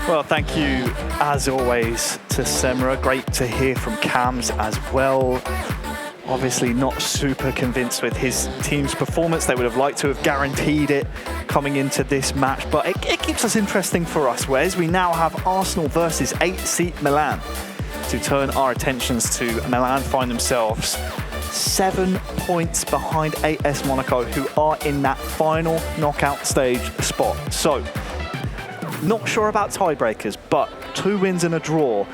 Well, thank you, as always, to Semra. Great to hear from Cams as well. Obviously not super convinced with his team's performance. They would have liked to have guaranteed it coming into this match, but it keeps us interesting for us, Wes. We now have Arsenal versus AC Milan to turn our attentions to. Milan find themselves 7 points behind AS Monaco, who are in that final knockout stage spot. So, not sure about tiebreakers, but 2 wins and a draw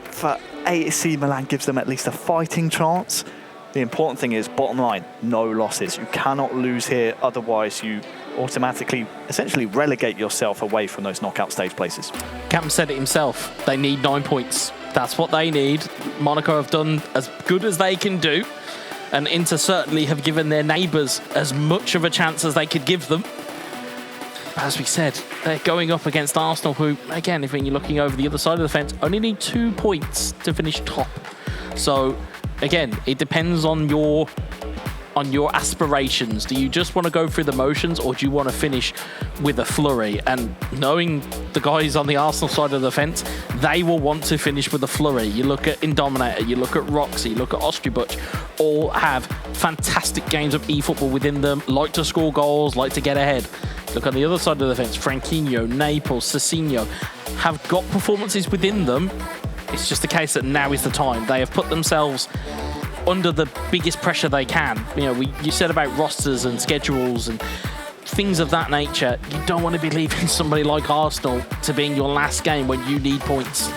for AC Milan gives them at least a fighting chance. The important thing is, bottom line, no losses. You cannot lose here, otherwise you automatically, essentially relegate yourself away from those knockout stage places. Cam said it himself, they need 9 points. That's what they need. Monaco have done as good as they can do, and Inter certainly have given their neighbours as much of a chance as they could give them. As we said, they're going up against Arsenal, who, again, if you're looking over the other side of the fence, only need 2 points to finish top. So, again, it depends on your aspirations. Do you just want to go through the motions, or do you want to finish with a flurry? And knowing the guys on the Arsenal side of the fence, they will want to finish with a flurry. You look at Indominator, you look at Roxy, you look at Ostribuch, all have fantastic games of eFootball within them, like to score goals, like to get ahead. Look on the other side of the fence, Franquinho, Naples, Cecchino have got performances within them. It's just a case that now is the time. They have put themselves under the biggest pressure they can. You know, you said about rosters and schedules and things of that nature. You don't want to be leaving somebody like Arsenal to being your last game when you need points.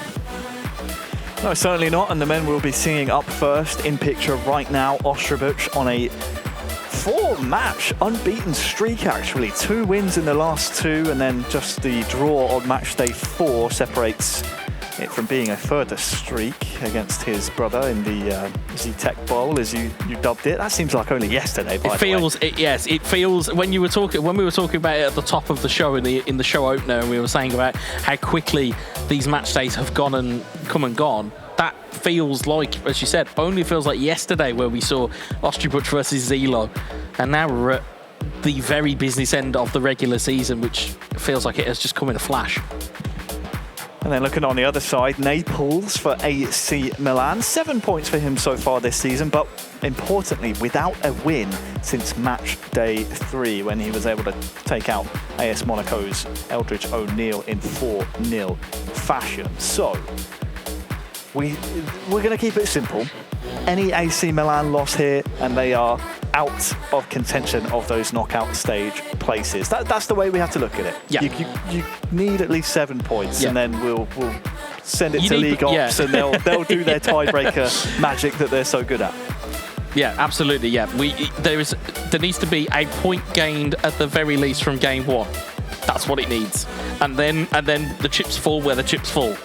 No, certainly not. And the men we'll be seeing up first in picture right now, Ostribuch on a 4-match unbeaten streak, actually. 2 wins in the last 2, and then just the draw on Matchday 4 separates it from being a further streak against his brother in the Z-Tech Bowl, as you dubbed it. That seems like only yesterday, by the way. Yes, it feels, when we were talking about it at the top of the show in the show opener, and we were saying about how quickly these match days have come and gone. That feels like, as you said, only feels like yesterday where we saw Ostribuch versus Zelo, and now we're at the very business end of the regular season, which feels like it has just come in a flash. And then looking on the other side, Naples for AC Milan. 7 points for him so far this season, but importantly, without a win since match day 3, when he was able to take out AS Monaco's Eldridge O'Neill in 4-0 fashion. So, we're going to keep it simple. Any AC Milan loss here, and they are out of contention of those knockout stage places. That's the way we have to look at it. Yeah. You need at least 7 points, yeah. and then we'll send it to League Ops, and they'll do their tiebreaker magic that they're so good at. Yeah, absolutely. Yeah, there needs to be a point gained at the very least from game 1. That's what it needs, and then the chips fall where the chips fall.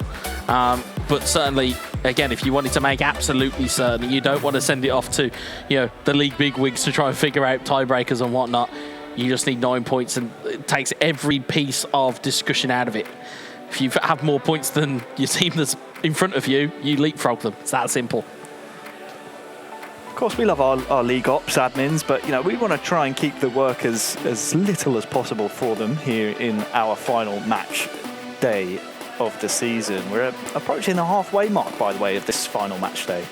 But certainly, again, if you wanted to make absolutely certain, you don't want to send it off to, the league bigwigs to try and figure out tiebreakers and whatnot. You just need 9 points, and it takes every piece of discussion out of it. If you have more points than your team that's in front of you, you leapfrog them. It's that simple. Of course, we love our League Ops admins, but we want to try and keep the work as little as possible for them here in our final match day of the season. We're approaching the halfway mark, by the way, of this final match day,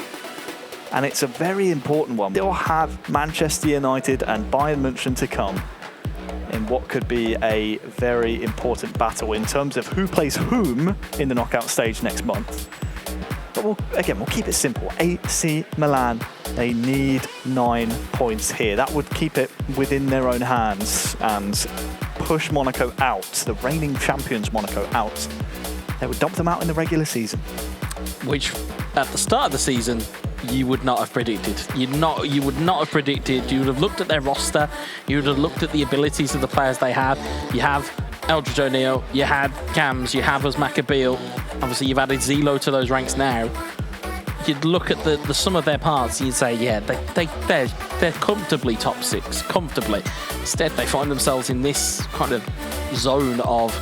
and it's a very important one. They'll have Manchester United and Bayern München to come in what could be a very important battle in terms of who plays whom in the knockout stage next month. But we'll keep it simple. AC Milan, they need 9 points here. That would keep it within their own hands and push Monaco out, the reigning champions Monaco out. They would dump them out in the regular season. Which, at the start of the season, you would not have predicted. You would not have predicted. You would have looked at their roster. You would have looked at the abilities of the players they have. You have Eldridge O'Neill. You had Cams. You have Maccabeal. Obviously, you've added Zelo to those ranks now. You'd look at the sum of their parts and you'd say, yeah, they're comfortably top 6, comfortably. Instead, they find themselves in this kind of zone of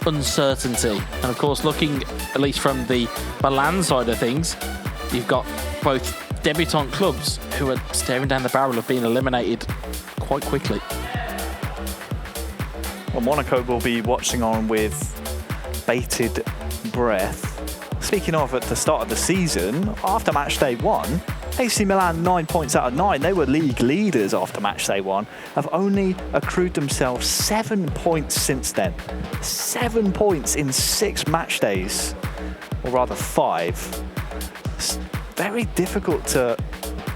uncertainty. And of course, looking at least from the Milan side of things, you've got both debutant clubs who are staring down the barrel of being eliminated quite quickly. Well, Monaco will be watching on with bated breath. Speaking of at the start of the season, after match day 1, AC Milan 9 points out of 9. They were league leaders after match day 1, have only accrued themselves 7 points since then. 7 points in 6 match days, or rather 5. It's very difficult to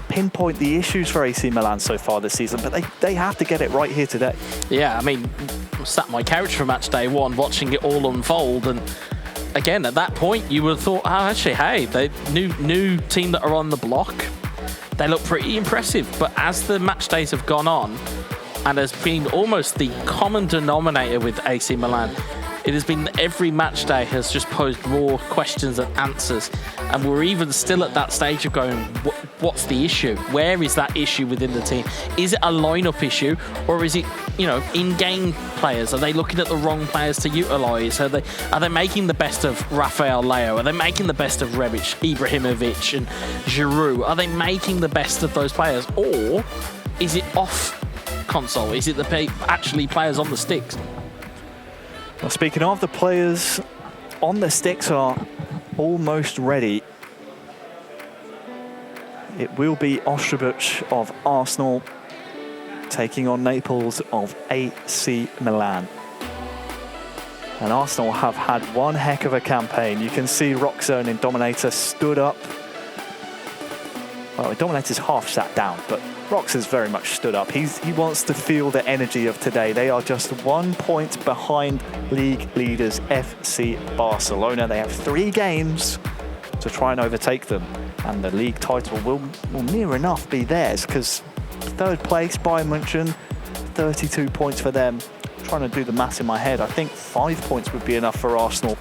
pinpoint the issues for AC Milan so far this season, but they have to get it right here today. Yeah, I mean, I sat on my couch for match day 1 watching it all unfold, and again, at that point, you would have thought, oh, actually, hey, the new team that are on the block, they look pretty impressive. But as the match days have gone on, and has been almost the common denominator with AC Milan, it has been every match day has just posed more questions than answers. And we're even still at that stage of going, what's the issue? Where is that issue within the team? Is it a lineup issue, or is it, in-game players? Are they looking at the wrong players to utilise? Are they making the best of Rafael Leao? Are they making the best of Rebic, Ibrahimovic and Giroud? Are they making the best of those players? Or is it off console? Is it actually players on the sticks? Well, speaking of, the players on the sticks are almost ready. It will be Ostrobich of Arsenal taking on Naples of AC Milan. And Arsenal have had one heck of a campaign. You can see Roxo and Dominator stood up. Well, Dominator's half sat down, but Rox has very much stood up. He wants to feel the energy of today. They are just 1 point behind league leaders FC Barcelona. They have 3 games to try and overtake them, and the league title will near enough be theirs, because third place, Bayern München, 32 points for them. I'm trying to do the maths in my head. I think 5 points would be enough for Arsenal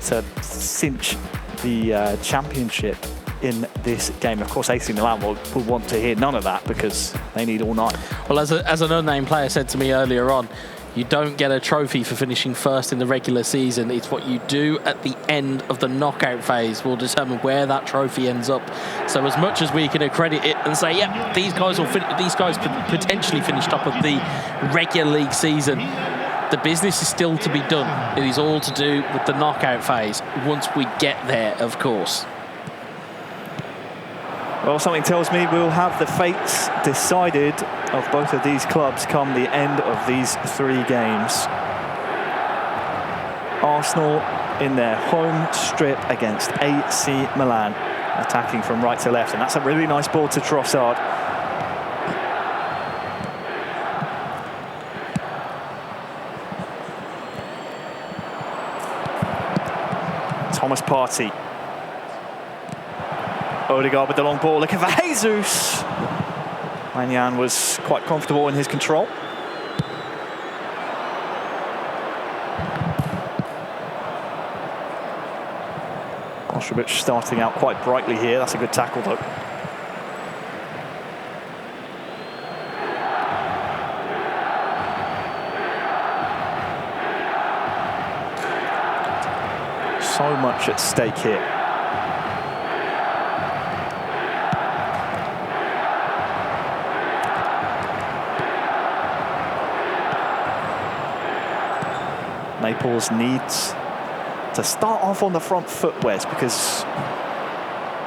to cinch the championship in this game. Of course, AC Milan will want to hear none of that, because they need all 9. Well, as an unnamed player said to me earlier on, you don't get a trophy for finishing first in the regular season. It's what you do at the end of the knockout phase will determine where that trophy ends up. So as much as we can accredit it and say, yep, these guys potentially finish top of the regular league season, the business is still to be done. It is all to do with the knockout phase once we get there, of course. Well, something tells me we'll have the fates decided of both of these clubs come the end of these 3 games. Arsenal in their home strip against AC Milan, attacking from right to left, and that's a really nice ball to Trossard. Thomas Partey. Odegaard with the long ball, looking for Jesus. Magnan was quite comfortable in his control. Ostrobich starting out quite brightly here. That's a good tackle, though. So much at stake here. Naples needs to start off on the front foot, Wes, because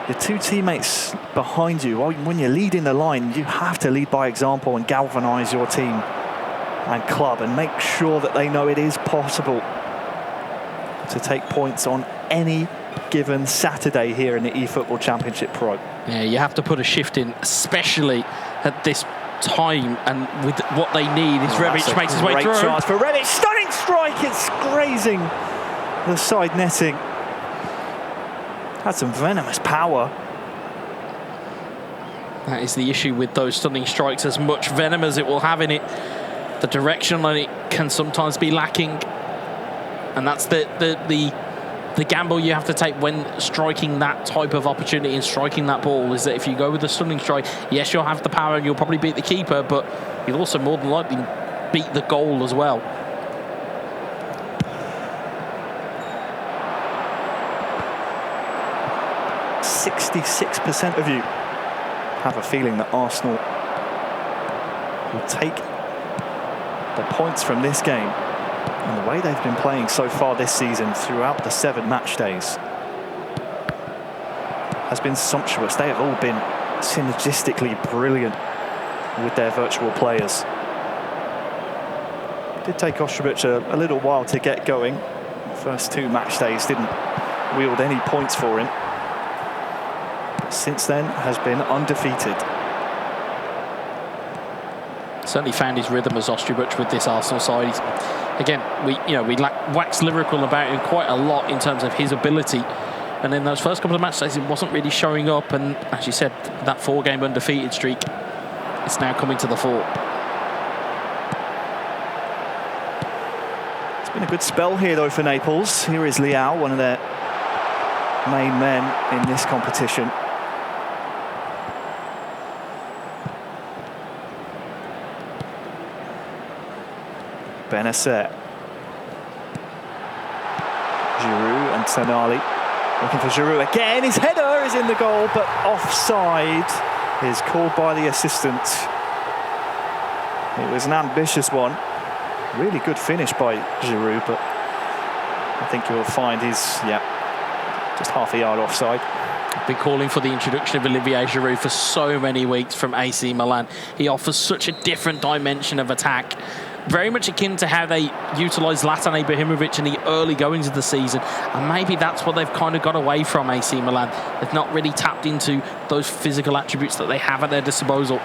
your 2 teammates behind you, when you're leading the line, you have to lead by example and galvanise your team and club and make sure that they know it is possible to take points on any given Saturday here in the eFootball Championship Pro. Yeah, you have to put a shift in, especially at this time, and with what they need is Rebic makes his way through. Great chance for Rebic, stunning strike, it's grazing the side netting. Had some venomous power. That is the issue with those stunning strikes. As much venom as it will have in it, the direction on it can sometimes be lacking, and that's the gamble you have to take when striking that type of opportunity and striking that ball, is that if you go with a stunning strike, yes, you'll have the power and you'll probably beat the keeper, but you'll also more than likely beat the goal as well. "66% of you have a feeling that Arsenal will take the points from this game And the way they've been playing so far this season throughout the 7 match days has been sumptuous. They have all been synergistically brilliant with their virtual players. It did take Ostrovic a little while to get going. The first 2 match days didn't wield any points for him. But since then has been undefeated. Certainly found his rhythm as Ostrovic with this Arsenal side. Again, we wax lyrical about him quite a lot in terms of his ability. And in those first couple of match days, he wasn't really showing up. And as you said, that 4-game undefeated streak, it's now coming to the fore. It's been a good spell here, though, for Naples. Here is Leao, one of their main men in this competition. Benasset. Giroud and Tonali. Looking for Giroud again. His header is in the goal, but offside is called by the assistant. It was an ambitious one. Really good finish by Giroud, but I think you'll find he's, just half a yard offside. Been calling for the introduction of Olivier Giroud for so many weeks from AC Milan. He offers such a different dimension of attack. Very much akin to how they utilised Zlatan Ibrahimovic in the early goings of the season. And maybe that's what they've kind of got away from AC Milan. They've not really tapped into those physical attributes that they have at their disposal.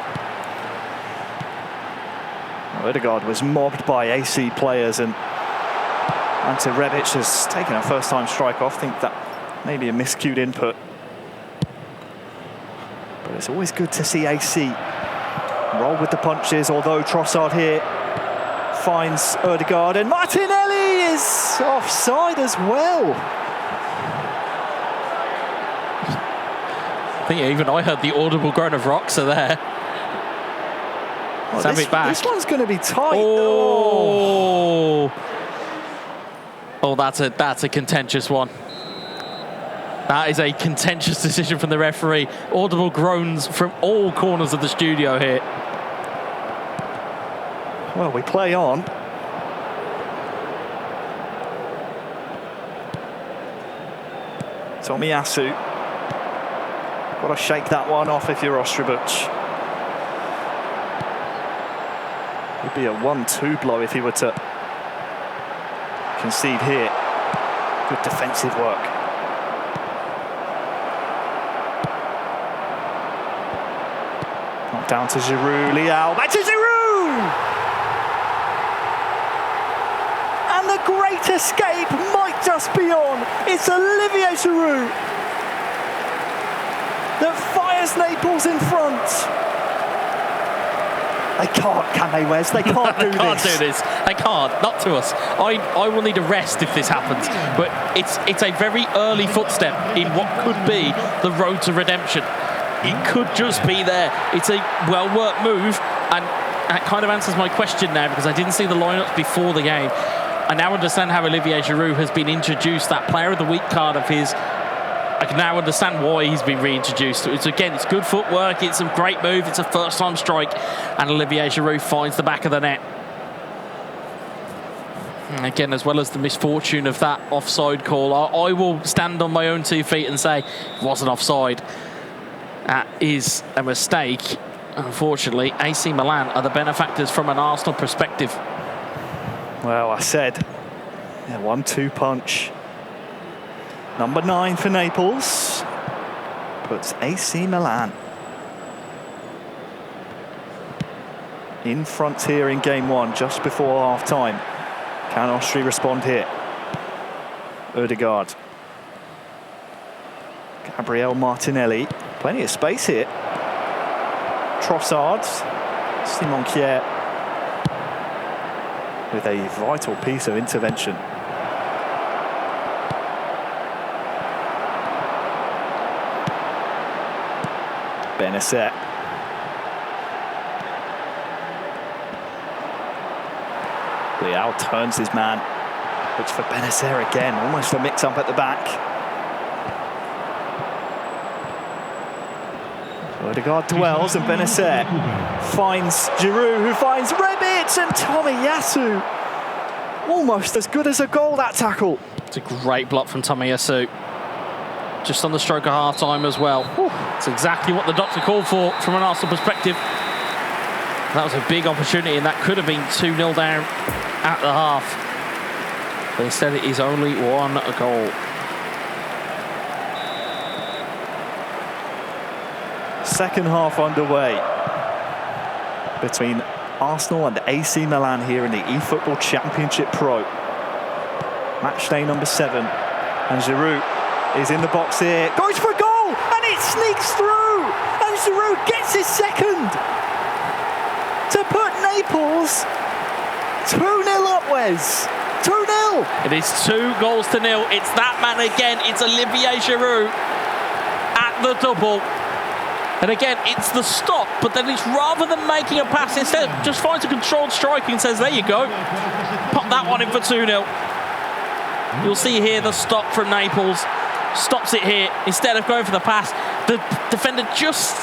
Odegaard was mobbed by AC players, and Ante Rebic has taken a first-time strike off. I think that may be a miscued input. But it's always good to see AC roll with the punches, although Trossard here finds Odegaard, and Martinelli is offside as well. I think even I heard the audible groan of Roxa there. Well, this one's going to be tight. Oh, that's a contentious one. That is a contentious decision from the referee. Audible groans from all corners of the studio here. Well, we play on. Tomiyasu. Got to shake that one off if you're Ostrovic. Would be a 1-2 blow if he were to concede here. Good defensive work. Not down to Giroud. Leao. Back to Giroud! And the great escape might just be on. It's Olivier Giroud that fires Naples in front. They can't, can they, Wes? They can't do this. They can't do this. They can't. Not to us. I will need a rest if this happens. But it's a very early footstep in what could be the road to redemption. It could just be there. It's a well-worked move, and that kind of answers my question now, because I didn't see the lineups before the game. I now understand how Olivier Giroud has been introduced. That Player of the Week card of his, I can now understand why he's been reintroduced. It's good footwork, it's a great move, it's a first-time strike, and Olivier Giroud finds the back of the net. And again, as well as the misfortune of that offside call, I will stand on my own 2 feet and say it wasn't offside. That is a mistake. Unfortunately, AC Milan are the benefactors from an Arsenal perspective. Well, I said, 1-2 punch. Number 9 for Naples puts AC Milan in front here in game 1, just before half-time. Can Austria respond here? Odegaard. Gabriel Martinelli. Plenty of space here. Trossard. Simon Kjaer with a vital piece of intervention. Benasset. Leao turns his man. Looks for Benasset again. Almost a mix-up at the back. Odegaard dwells, and Benasset finds Giroud, who finds Rebic, and Tomiyasu Almost as good as a goal, that tackle. It's a great block from Tomiyasu. Just on the stroke of half-time as well. It's exactly what the doctor called for from an Arsenal perspective. That was a big opportunity, and that could have been 2-0 down at the half. But instead it is only 1 goal. Second half underway between Arsenal and AC Milan here in the eFootball Championship Pro. Matchday number 7. And Giroud is in the box here. Goes for a goal! And it sneaks through! And Giroud gets his second! To put Naples 2-0 up, Wes. 2-0! It is 2-0. It's that man again. It's Olivier Giroud at the double. And again, it's the stop, but then it's rather than making a pass, instead just finds a controlled strike and says, there you go. Pop that one in for 2-0. You'll see here the stop from Naples. Stops it here. Instead of going for the pass, the defender just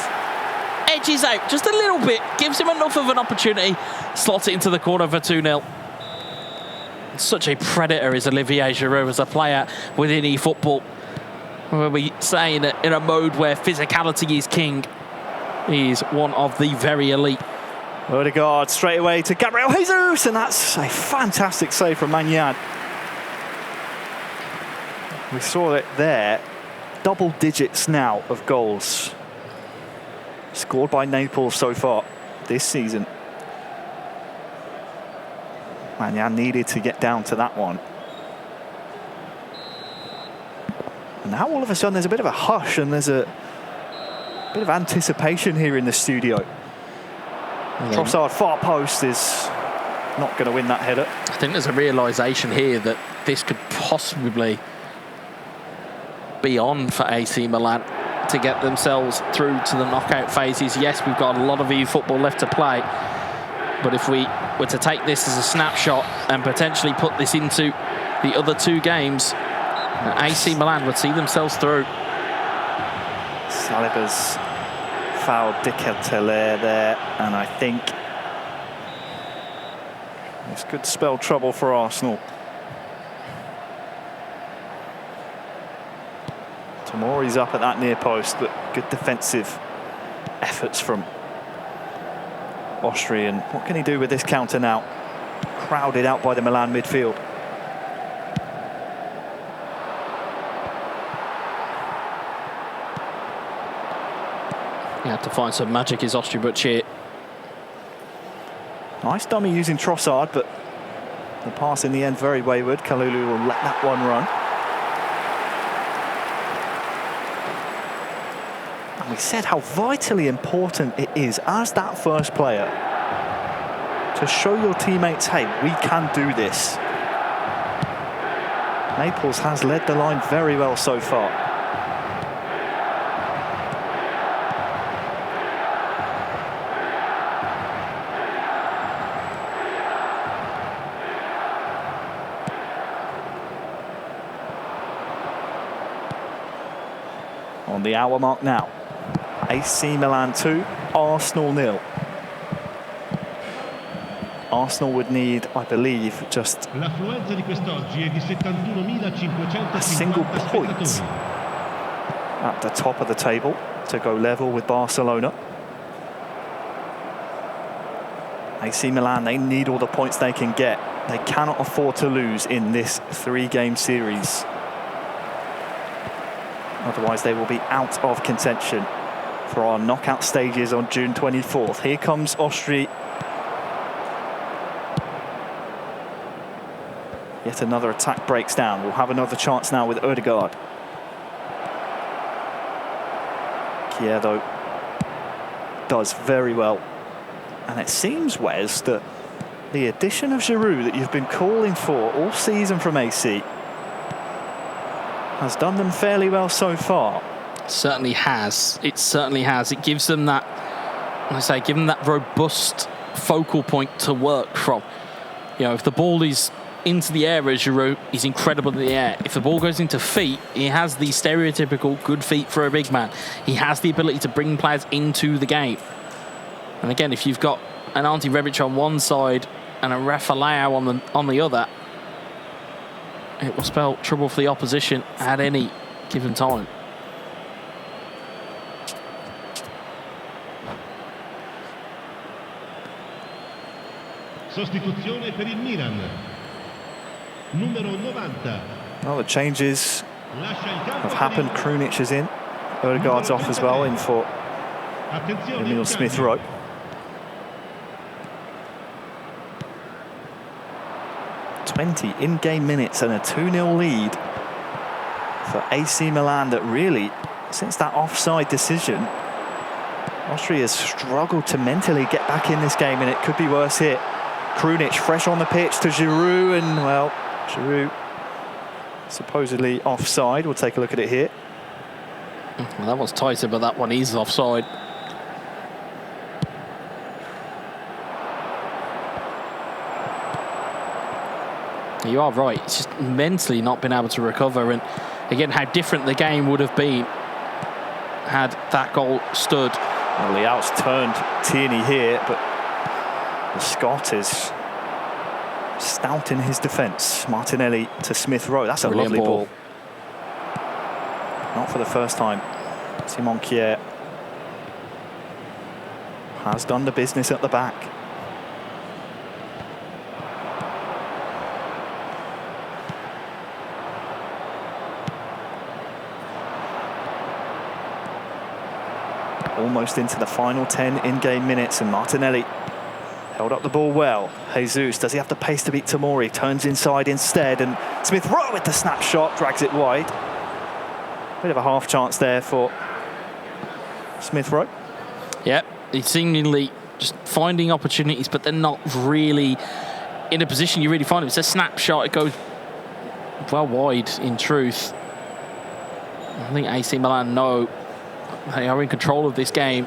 edges out just a little bit, gives him enough of an opportunity, slots it into the corner for 2-0. Such a predator is Olivier Giroud as a player within eFootball. We'll be saying that in a mode where physicality is king, he's one of the very elite. Odegaard straight away to Gabriel Jesus, and that's a fantastic save from Magnan. We saw it there. Double digits now of goals scored by Naples so far this season. Magnan needed to get down to that one. And now all of a sudden there's a bit of a hush and there's a bit of anticipation here in the studio. Trossard far post is not going to win that header. I think there's a realisation here that this could possibly be on for AC Milan to get themselves through to the knockout phases. Yes, we've got a lot of eFootball left to play, but if we were to take this as a snapshot and potentially put this into the other 2 games, AC Milan would see themselves through. Saliba's fouled Dicateler there, and I think this could spell trouble for Arsenal. Tomori's up at that near post, but good defensive efforts from Austrian. What can he do with this counter now? Crowded out by the Milan midfield. You have to find some magic, is Ostribuch here. Nice dummy using Trossard, but the pass in the end very wayward. Kalulu will let that one run. And we said how vitally important it is as that first player to show your teammates, hey, we can do this. Naples has led the line very well so far. On the hour mark now. AC Milan 2, Arsenal 0. Arsenal would need, I believe, just a single point at the top of the table to go level with Barcelona. AC Milan, they need all the points they can get. They cannot afford to lose in this 3-game series. Otherwise, they will be out of contention for our knockout stages on June 24th. Here comes Austria. Yet another attack breaks down. We'll have another chance now with Odegaard. Chiedo does very well. And it seems, Wes, that the addition of Giroud that you've been calling for all season from AC has done them fairly well so far. Certainly has. It certainly has. It gives them that, give them that robust focal point to work from. You know, if the ball is into the air, as Giroud is incredible in the air. If the ball goes into feet, he has the stereotypical good feet for a big man. He has the ability to bring players into the game. And again, if you've got an Ante Rebic on one side and a Rafa Leao on the other, it will spell trouble for the opposition at any given time. Sostituzione per il Milan. Numero 90. Well, the changes have happened. Krunic is in. Odegaard's off as well, in for Emil Smith-Rowe. In-game minutes and a 2-0 lead for AC Milan that really, since that offside decision, Austria has struggled to mentally get back in this game, and it could be worse here. Krunic fresh on the pitch to Giroud, and well, Giroud supposedly offside. We'll take a look at it here. Well, that one's tighter, but that one is offside. You are right. It's just mentally not been able to recover. And again, how different the game would have been had that goal stood. Well, Leao's turned Tierney here, but the Scot is stout in his defence. Martinelli to Smith-Rowe. That's a Brilliant lovely ball. Not for the first time. Simon Kjær has done the business at the back. Almost into the final 10 in-game minutes, and Martinelli held up the ball well. Jesus, does he have the pace to beat Tomori? Turns inside instead, and Smith-Rowe with the snapshot, drags it wide. Bit of a half chance there for Smith-Rowe. Yep, he's seemingly just finding opportunities, but they're not really in a position you really find him. It's a snapshot, it goes well wide in truth. I think AC Milan know they are in control of this game,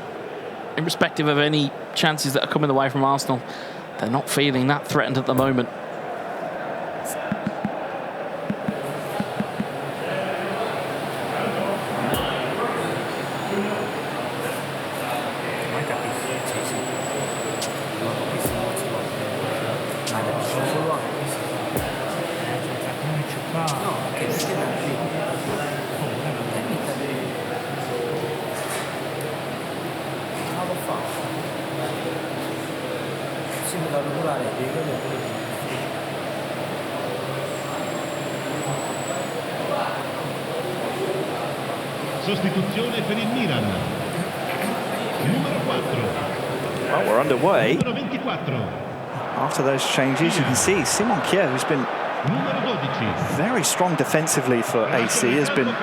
irrespective of any chances that are coming away from Arsenal. They're not feeling that threatened at the moment. Sostituzione per il Milan. Numero 4. Well, we're underway. Numero 24. After those changes, you can see Simon Kjær, who's been very strong defensively for AC, has been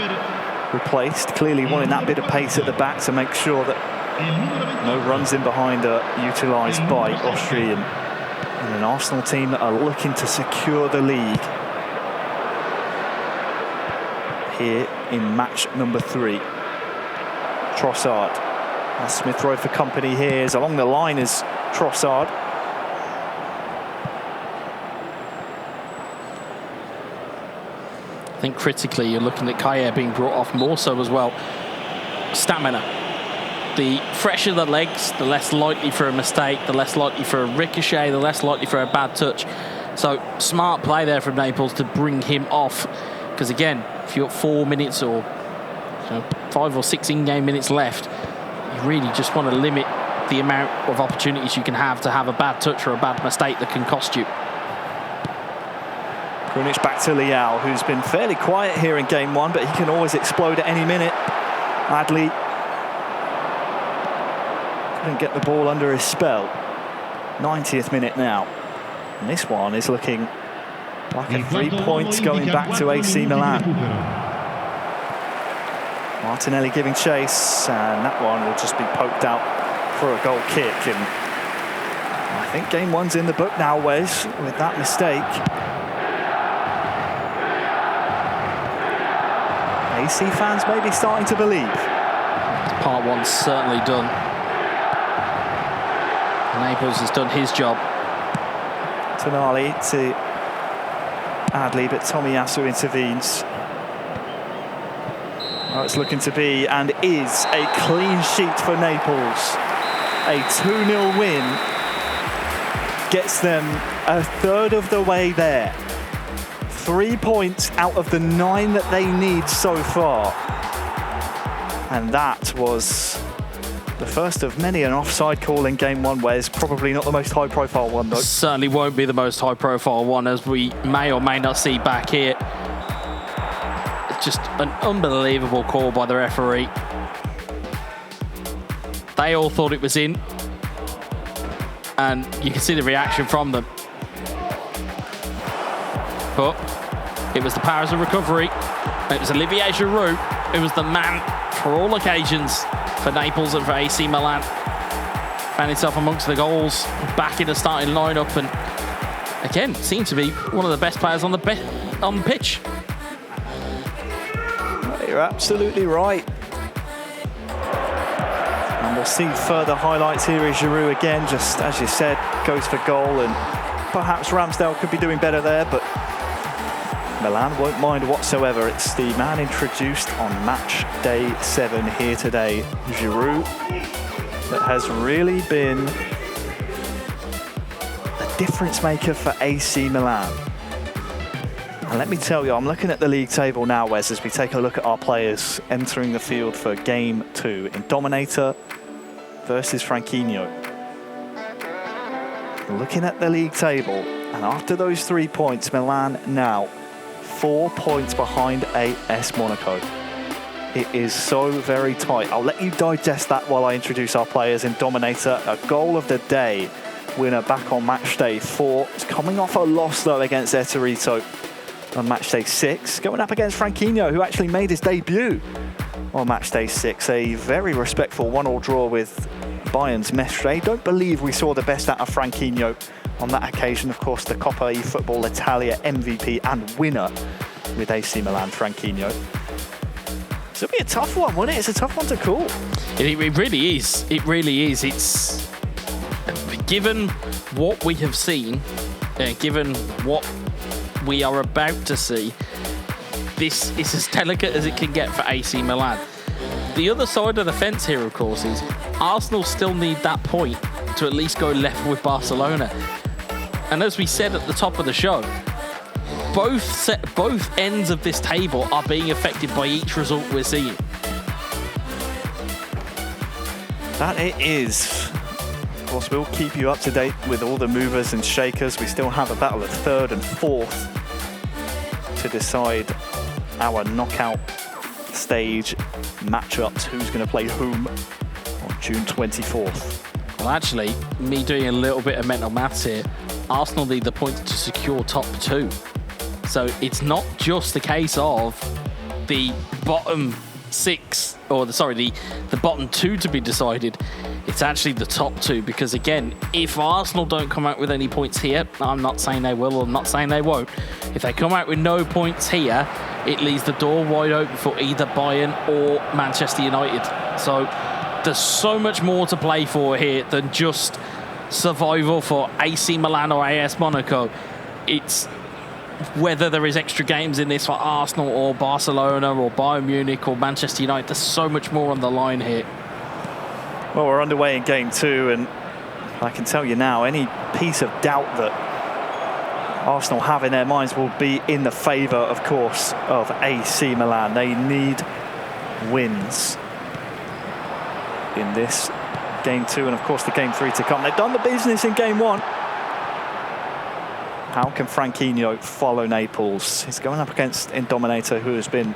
replaced. Clearly wanting that bit of pace at the back to make sure that no runs in behind are utilised by Austria, and an Arsenal team that are looking to secure the league here in match number 3. Trossard. Smith-Rowe for company here. Is along the line as Trossard. I think critically you're looking at Kjær being brought off more so as well. Stamina. The fresher the legs, the less likely for a mistake, the less likely for a ricochet, the less likely for a bad touch. So smart play there from Naples to bring him off. Because again, if you're at 4 minutes or 5 or 6 in-game minutes left, you really just want to limit the amount of opportunities you can have to have a bad touch or a bad mistake that can cost you. Krunic back to Leao, who's been fairly quiet here in game 1, but he can always explode at any minute. Adli couldn't get the ball under his spell. 90th minute now. And this one is looking like a 3 points going back to AC Milan. Martinelli giving chase, and that one will just be poked out for a goal kick. And I think game 1's in the book now, Wes, with that mistake. AC fans may be starting to believe. Part 1's certainly done. Naples has done his job. Tonali to Adli, but Tomiyasu intervenes. Well, it's looking to be, and is, a clean sheet for Naples. A 2-0 win gets them a third of the way there. 3 points out of the 9 that they need so far. And that was the first of many an offside call in game 1, where it's probably not the most high-profile one, though. Certainly won't be the most high-profile one, as we may or may not see back here. Just an unbelievable call by the referee. They all thought it was in, and you can see the reaction from them. But it was the powers of recovery. It was Olivier Giroud who was the man for all occasions for Naples and for AC Milan. Found himself amongst the goals, back in the starting lineup, and again seemed to be one of the best players on the pitch. You're absolutely right. And we'll see further highlights here as Giroud again, just as you said, goes for goal, and perhaps Ramsdale could be doing better there, but Milan won't mind whatsoever. It's the man introduced on match day 7 here today, Giroud, that has really been a difference maker for AC Milan. And let me tell you, I'm looking at the league table now, Wes, as we take a look at our players entering the field for game 2 in Dominator versus Franquinho. Looking at the league table, and after those 3 points, Milan now 4 points behind AS Monaco. It is so very tight. I'll let you digest that while I introduce our players in Dominator. A goal of the day winner back on match day 4. It's coming off a loss, though, against Etorito on match day 6. Going up against Franquinho, who actually made his debut on match day 6. A very respectful 1-1 draw with Bayern's Matchday. Don't believe we saw the best out of Franquinho on that occasion. Of course, the Coppa eFootball Italia MVP and winner with AC Milan, Franquinho. So it'll be a tough one, won't it? It's a tough one to call. It really is. It really is. It's given what we have seen, given what we are about to see, this is as delicate as it can get for AC Milan. The other side of the fence here, of course, is Arsenal still need that point to at least go left with Barcelona. And as we said at the top of the show, both ends of this table are being affected by each result we're seeing. That it is. Of course, we'll keep you up to date with all the movers and shakers. We still have a battle of 3rd and 4th to decide our knockout stage matchups. Who's going to play whom on June 24th? Well, actually, me doing a little bit of mental maths here, Arsenal need the points to secure top 2. So it's not just the case of the bottom 6, or the bottom 2 to be decided. It's actually the top 2, because again, if Arsenal don't come out with any points here, I'm not saying they will, I'm not saying they won't. If they come out with no points here, it leaves the door wide open for either Bayern or Manchester United. So there's so much more to play for here than just survival for AC Milan or AS Monaco. It's whether there is extra games in this for Arsenal or Barcelona or Bayern Munich or Manchester United. There's so much more on the line here. Well, we're underway in game 2, and I can tell you now, any piece of doubt that Arsenal have in their minds will be in the favour, of course, of AC Milan. They need wins in this game 2 and, of course, the game 3 to come. They've done the business in game 1. How can Franquinho follow Naples? He's going up against Dominator, who has been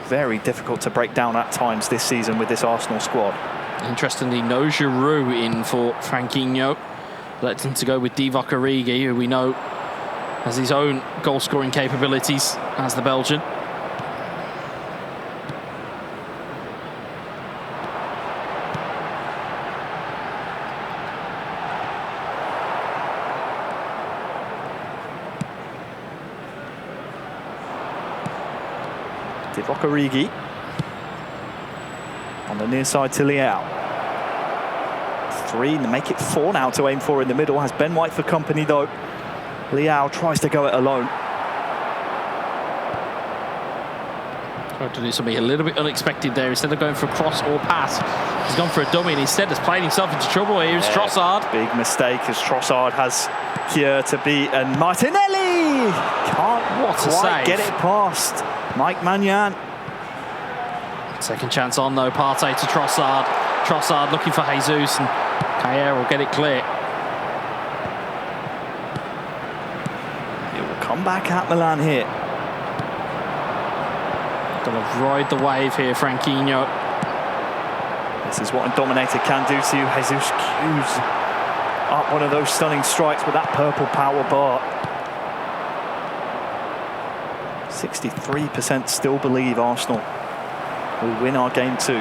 very difficult to break down at times this season with this Arsenal squad. Interestingly, no Giroud in for Franquinho. Lets him to go with Divock Origi, who we know has his own goal-scoring capabilities as the Belgian. Divock Origi on the near side to Leao. 3 to make it 4 now to aim for in the middle. Has Ben White for company, though. Leao tries to go it alone. Tried to do something a little bit unexpected there. Instead of going for a cross or pass, he's gone for a dummy and instead has played himself into trouble. Here's Trossard. Big mistake as Trossard has here to beat, and Martinelli can't quite get it past Mike Magnan. Second chance on though, Partey to Trossard. Trossard looking for Jesus, and Kayer will get it clear. It will come back at Milan here. Gonna ride the wave here, Franquinho. This is what a dominator can do to you. Jesus cues up one of those stunning strikes with that purple power bar. 63% still believe Arsenal will win our game 2.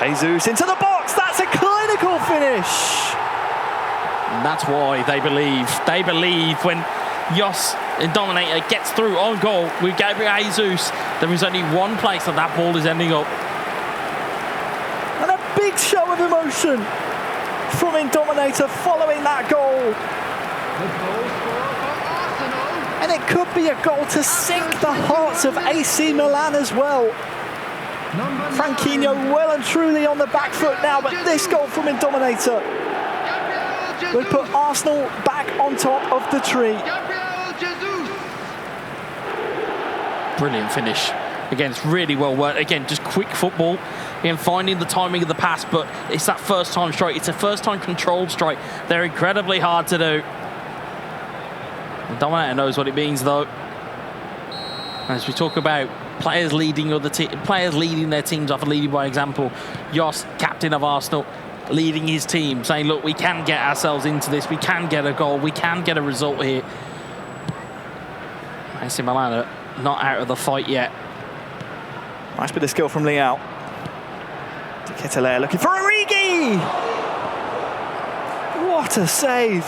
Jesus into the box. That's a clinical finish. And that's why they believe. They believe when Jos, Dominator, gets through on goal with Gabriel Jesus. There is only one place that ball is ending up. And a big show of emotion from Indominator following that goal. And it could be a goal to sink the hearts of AC Milan as well. Franquinho well and truly on the back foot now, but this goal from Indominator will put Arsenal back on top of the tree. Brilliant finish. Again, it's really well worked. Again, just quick football and finding the timing of the pass, but it's that first time strike. It's a first time controlled strike. They're incredibly hard to do. The Dominator knows what it means though. As we talk about players leading their teams off and leading by example, Jos, captain of Arsenal, leading his team, saying, look, we can get ourselves into this, we can get a goal, we can get a result here. AC Milan are not out of the fight yet. Nice bit of skill from Leao. De Ketelaere looking for Origi! What a save!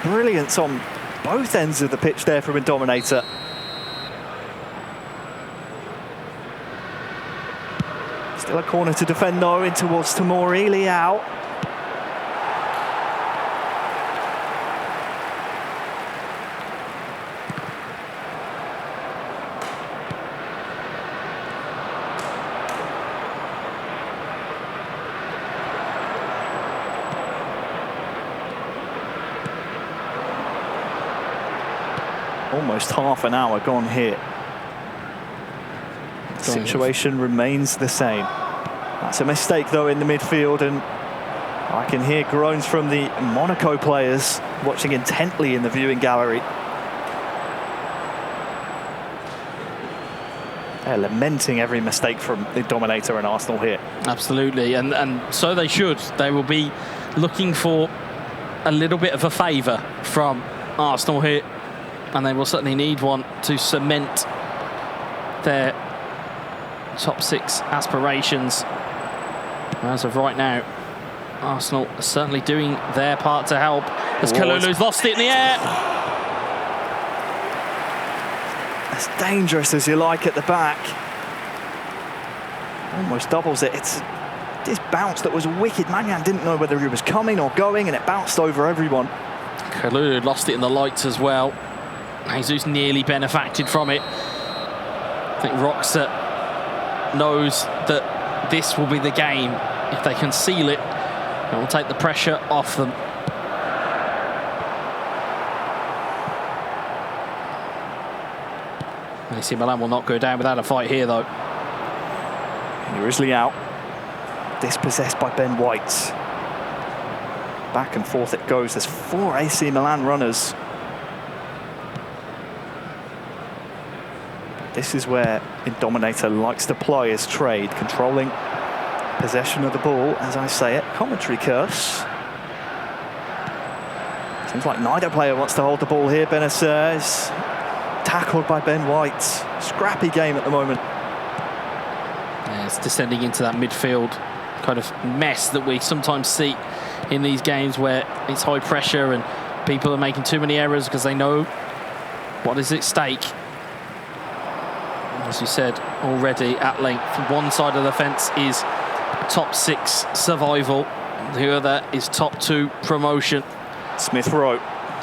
Brilliance on both ends of the pitch there from Indominator. Still a corner to defend though, in towards Tomori. Leao. Almost half an hour gone here. The situation remains the same. That's a mistake though in the midfield, and I can hear groans from the Monaco players watching intently in the viewing gallery. They're lamenting every mistake from the Dominator and Arsenal here. Absolutely, and so they should. They will be looking for a little bit of a favour from Arsenal here, and they will certainly need one to cement their top 6 aspirations. As of right now, Arsenal are certainly doing their part to help, as Kalulu's lost it in the air. As dangerous as you like at the back. Almost doubles it. It's this bounce that was wicked. Magnan didn't know whether he was coming or going, and it bounced over everyone. Kalulu lost it in the lights as well. Jesus nearly benefited from it. I think Roxa knows that this will be the game. If they can seal it, it will take the pressure off them. AC Milan will not go down without a fight here, though. Here is Leao, dispossessed by Ben White. Back and forth it goes. There's 4 AC Milan runners. This is where Indominator likes to ply his trade, controlling possession of the ball, as I say it. Commentary curse. Seems like neither player wants to hold the ball here. Benacer is tackled by Ben White. Scrappy game at the moment. Yeah, it's descending into that midfield kind of mess that we sometimes see in these games, where it's high pressure and people are making too many errors because they know what is at stake. As you said already at length, one side of the fence is top 6 survival, the other is top 2 promotion. Smith Rowe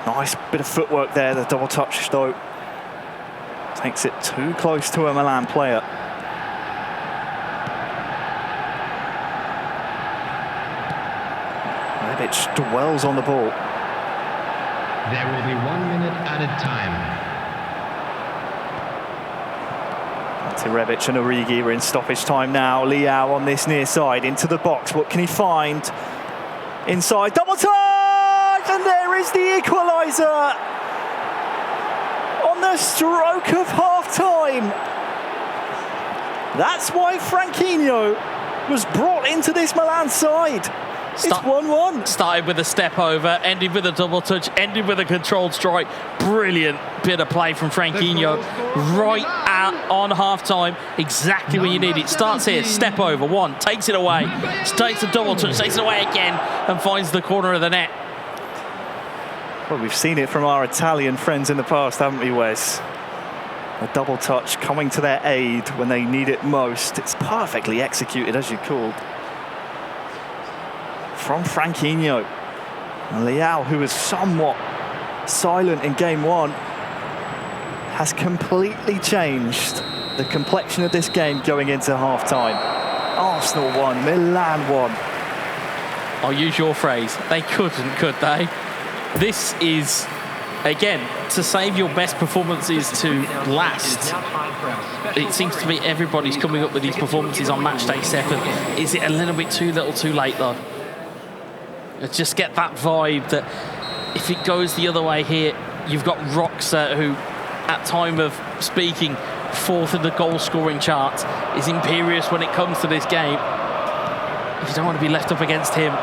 Nice bit of footwork there, the double touch though. Takes it too close to a Milan player. Rebic dwells on the ball. There will be 1 minute added time. Rebic and Origi are in stoppage time now. Leao on this near side into the box. What can he find? Inside, double touch! And there is the equaliser on the stroke of half-time. That's why Franquinho was brought into this Milan side. It's 1-1. Started with a step over, ended with a double touch, ended with a controlled strike. Brilliant bit of play from Franquinho. Right out on half-time, exactly when you need it. Starts here, step over, one, takes it away, takes a double touch, takes it away again, and finds the corner of the net. Well, we've seen it from our Italian friends in the past, haven't we, Wes? A double touch coming to their aid when they need it most. It's perfectly executed, as you called. From Franquinho. And Leao, who was somewhat silent in game one, has completely changed the complexion of this game going into half-time. Arsenal won, Milan won. I'll use your phrase. They couldn't, could they? This is, again, to save your best performances to last. It seems to be everybody's coming up with these performances on Matchday 7. Is it a little bit too little too late, though? I just get that vibe that if it goes the other way here, you've got Roxa, who, at time of speaking, fourth in the goal-scoring charts, is imperious when it comes to this game. You don't want to be left up against him.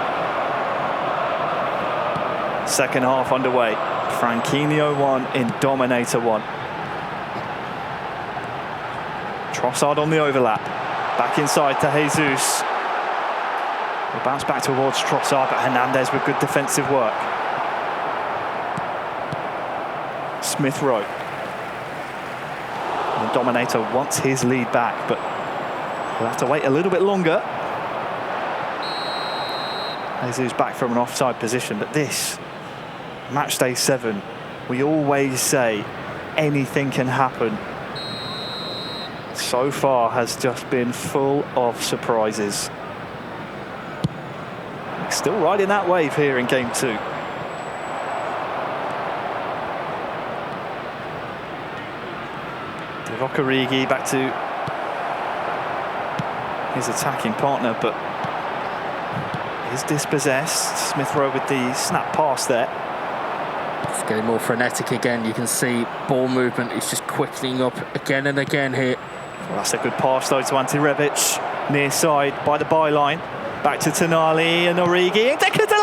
Second half underway. Franquinho won in Dominator 1. Trossard on the overlap. Back inside to Jesus. We'll bounce back towards Trossard, but Hernandez with good defensive work. Smith Rowe. The Dominator wants his lead back, but he'll have to wait a little bit longer. Jesus back from an offside position, but this Matchday 7, we always say anything can happen. So far has just been full of surprises. Still riding that wave here in game 2. Divock Origi back to his attacking partner, but is dispossessed. Smith Rowe with the snap pass there. It's getting more frenetic again. You can see ball movement is just quickening up again and again here. Well, that's a good pass though to Ante Rebic, near side by the byline. Back to Tonali and Origi. And Decadelaire!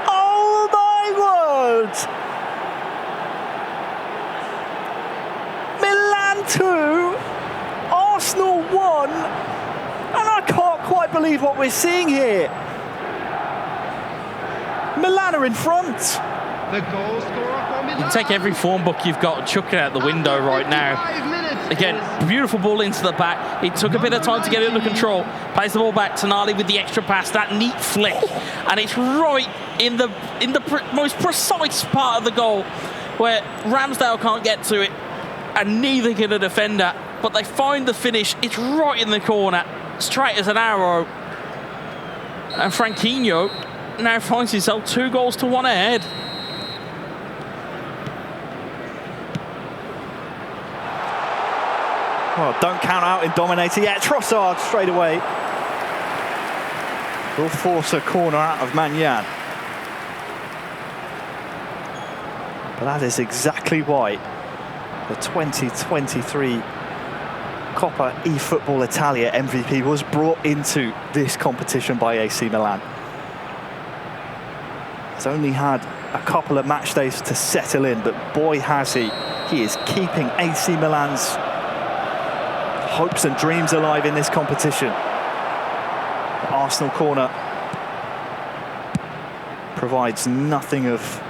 Oh my word! Milan 2, Arsenal 1, and I can't quite believe what we're seeing here. Milan are in front. The goal scorer for Milan. You take every form book you've got and chuck it out the window right now. Again, beautiful ball into the back. It took a bit of time to get it under control. Plays the ball back. Tonali with the extra pass. That neat flick, and it's right in the most precise part of the goal, where Ramsdale can't get to it, and neither can a defender. But they find the finish. It's right in the corner, straight as an arrow. And Franquinho now finds himself 2-1 ahead. Well, don't count out in Dominator yet. Trossard straight away. Will force a corner out of Magnan. But that is exactly why the 2023 Coppa eFootball Italia MVP was brought into this competition by AC Milan. He's only had a couple of match days to settle in, but boy has he. He is keeping AC Milan's hopes and dreams alive in this competition. The Arsenal corner provides nothing of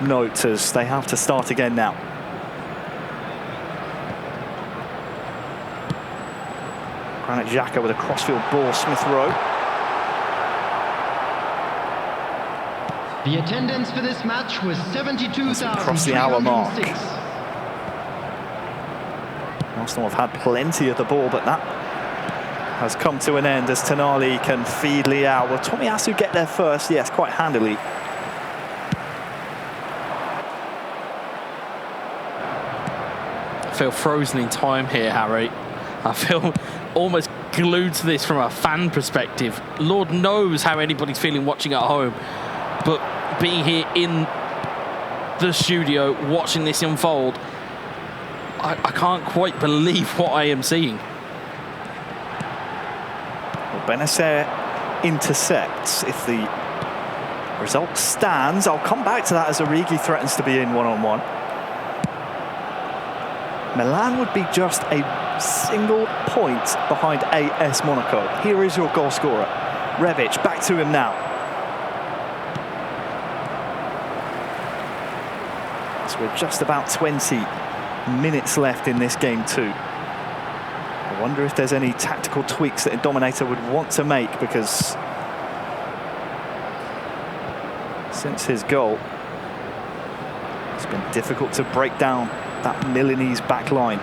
note as they have to start again now. Granit Xhaka with a crossfield ball. Smith Rowe. The attendance for this match was 72,306. Across the hour mark. Arsenal have had plenty of the ball, but that has come to an end as Tonali can feed Leao. Will Tomiyasu get there first? Yes, quite handily. I feel frozen in time here, Harry. I feel almost glued to this from a fan perspective. Lord knows how anybody's feeling watching at home, but being here in the studio watching this unfold, I can't quite believe what I am seeing. Well, Benacer intercepts. If the result stands, I'll come back to that as Origi threatens to be in one-on-one. Milan would be just a single point behind AS Monaco. Here is your goal scorer. Rebic, back to him now. So we're just about 20 minutes left in this game too. I wonder if there's any tactical tweaks that Dominator would want to make, because since his goal, it's been difficult to break down that Milanese back line.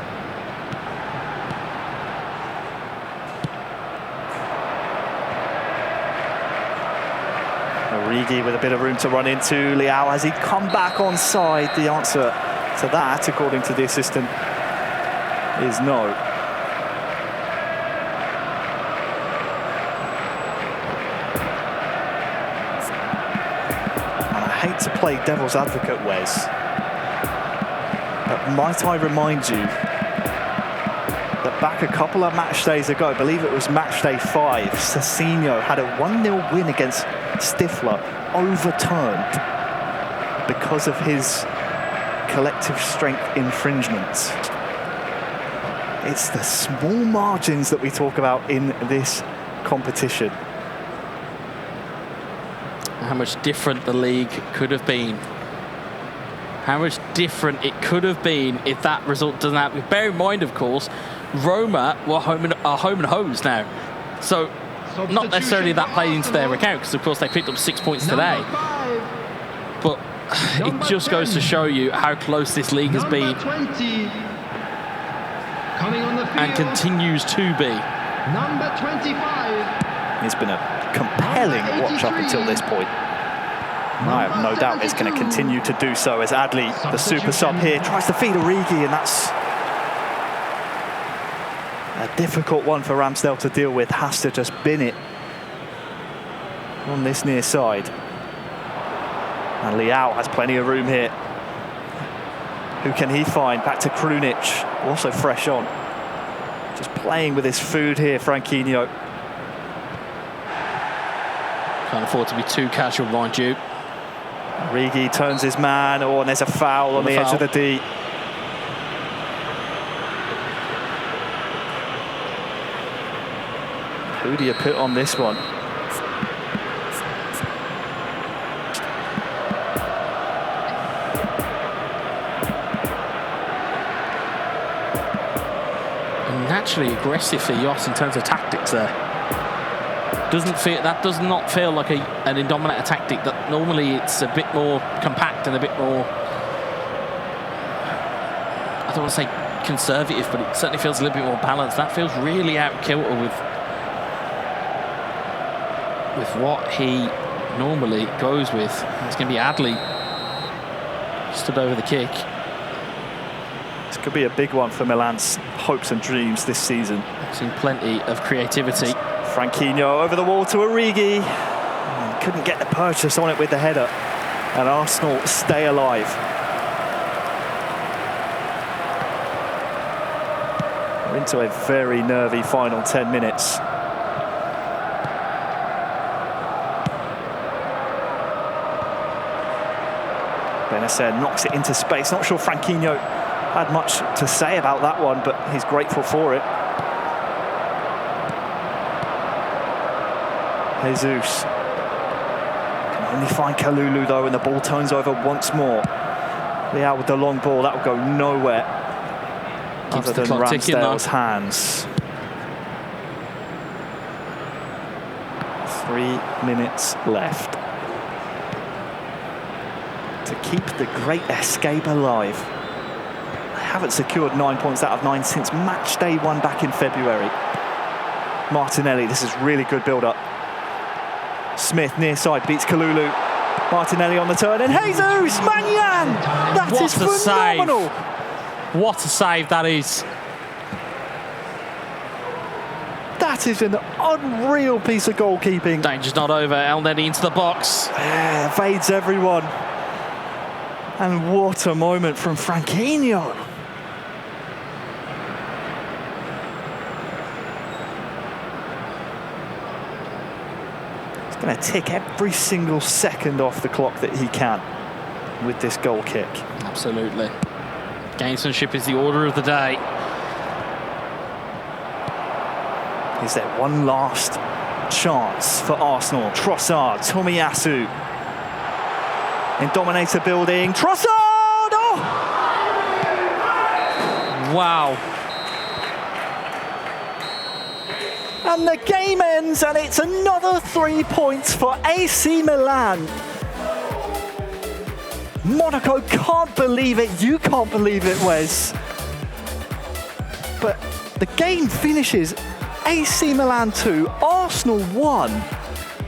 Origi with a bit of room to run into. Leao, has he come back onside? The answer to that, according to the assistant, is no. And I hate to play devil's advocate, Wes, but might I remind you that back a couple of match days ago, I believe it was match day 5, Sassinho had a 1-0 win against Stifler overturned because of his collective strength infringements. It's the small margins that we talk about in this competition. How much different the league could have been. How much different it could have been if that result doesn't happen. Bear in mind, of course, Roma are home and hose now. So not necessarily that played into their account, because of course they picked up 6 points today. But it just goes to show you how close this league has been and continues to be. Number 25. It's been a compelling watch up until this point. I have no doubt it's going to continue to do so as Adli, the super sub here, tries to feed Origi, and that's a difficult one for Ramsdale to deal with. Has to just bin it on this near side. And Leao has plenty of room here. Who can he find? Back to Krunic, also fresh on. Just playing with his food here, Franquinho. Can't afford to be too casual, mind you. Origi turns his man, and there's a foul on the edge of the D. Who do you put on this one? Naturally aggressive for Jos in terms of tactics there. That does not feel like an Indominator tactic. That normally it's a bit more compact and a bit more, I don't want to say conservative, but it certainly feels a little bit more balanced. That feels really out of kilter with what he normally goes with. It's going to be Adli stood over the kick. This could be a big one for Milan's hopes and dreams this season. I've seen plenty of creativity. Franquinho over the wall to Origi. Couldn't get the purchase on it with the header. And Arsenal stay alive. We're into a very nervy final 10 minutes. Benacer knocks it into space. Not sure Franquinho had much to say about that one, but he's grateful for it. Jesus can only find Kalulu though, and the ball turns over once more. Leao with the long ball, that will go nowhere other than Ramsdale's hands. 3 minutes left. to keep the great escape alive. They haven't secured 9 points out of 9 since match day 1 back in February. Martinelli, this is really good build-up. Smith near side beats Kalulu. Martinelli on the turn, and Jesus Manyan! That is phenomenal! What a save that is. That is an unreal piece of goalkeeping. Danger's not over. El Neni into the box. Yeah, evades everyone. And what a moment from Franquinho. He's going to tick every single second off the clock that he can with this goal kick. Absolutely. Gamesmanship is the order of the day. Is there one last chance for Arsenal? Trossard, Tomiyasu. In Dominator building, Trossard! Oh! Wow. And the game ends, and it's another 3 points for AC Milan. Monaco can't believe it. You can't believe it, Wes. But the game finishes AC Milan 2, Arsenal 1,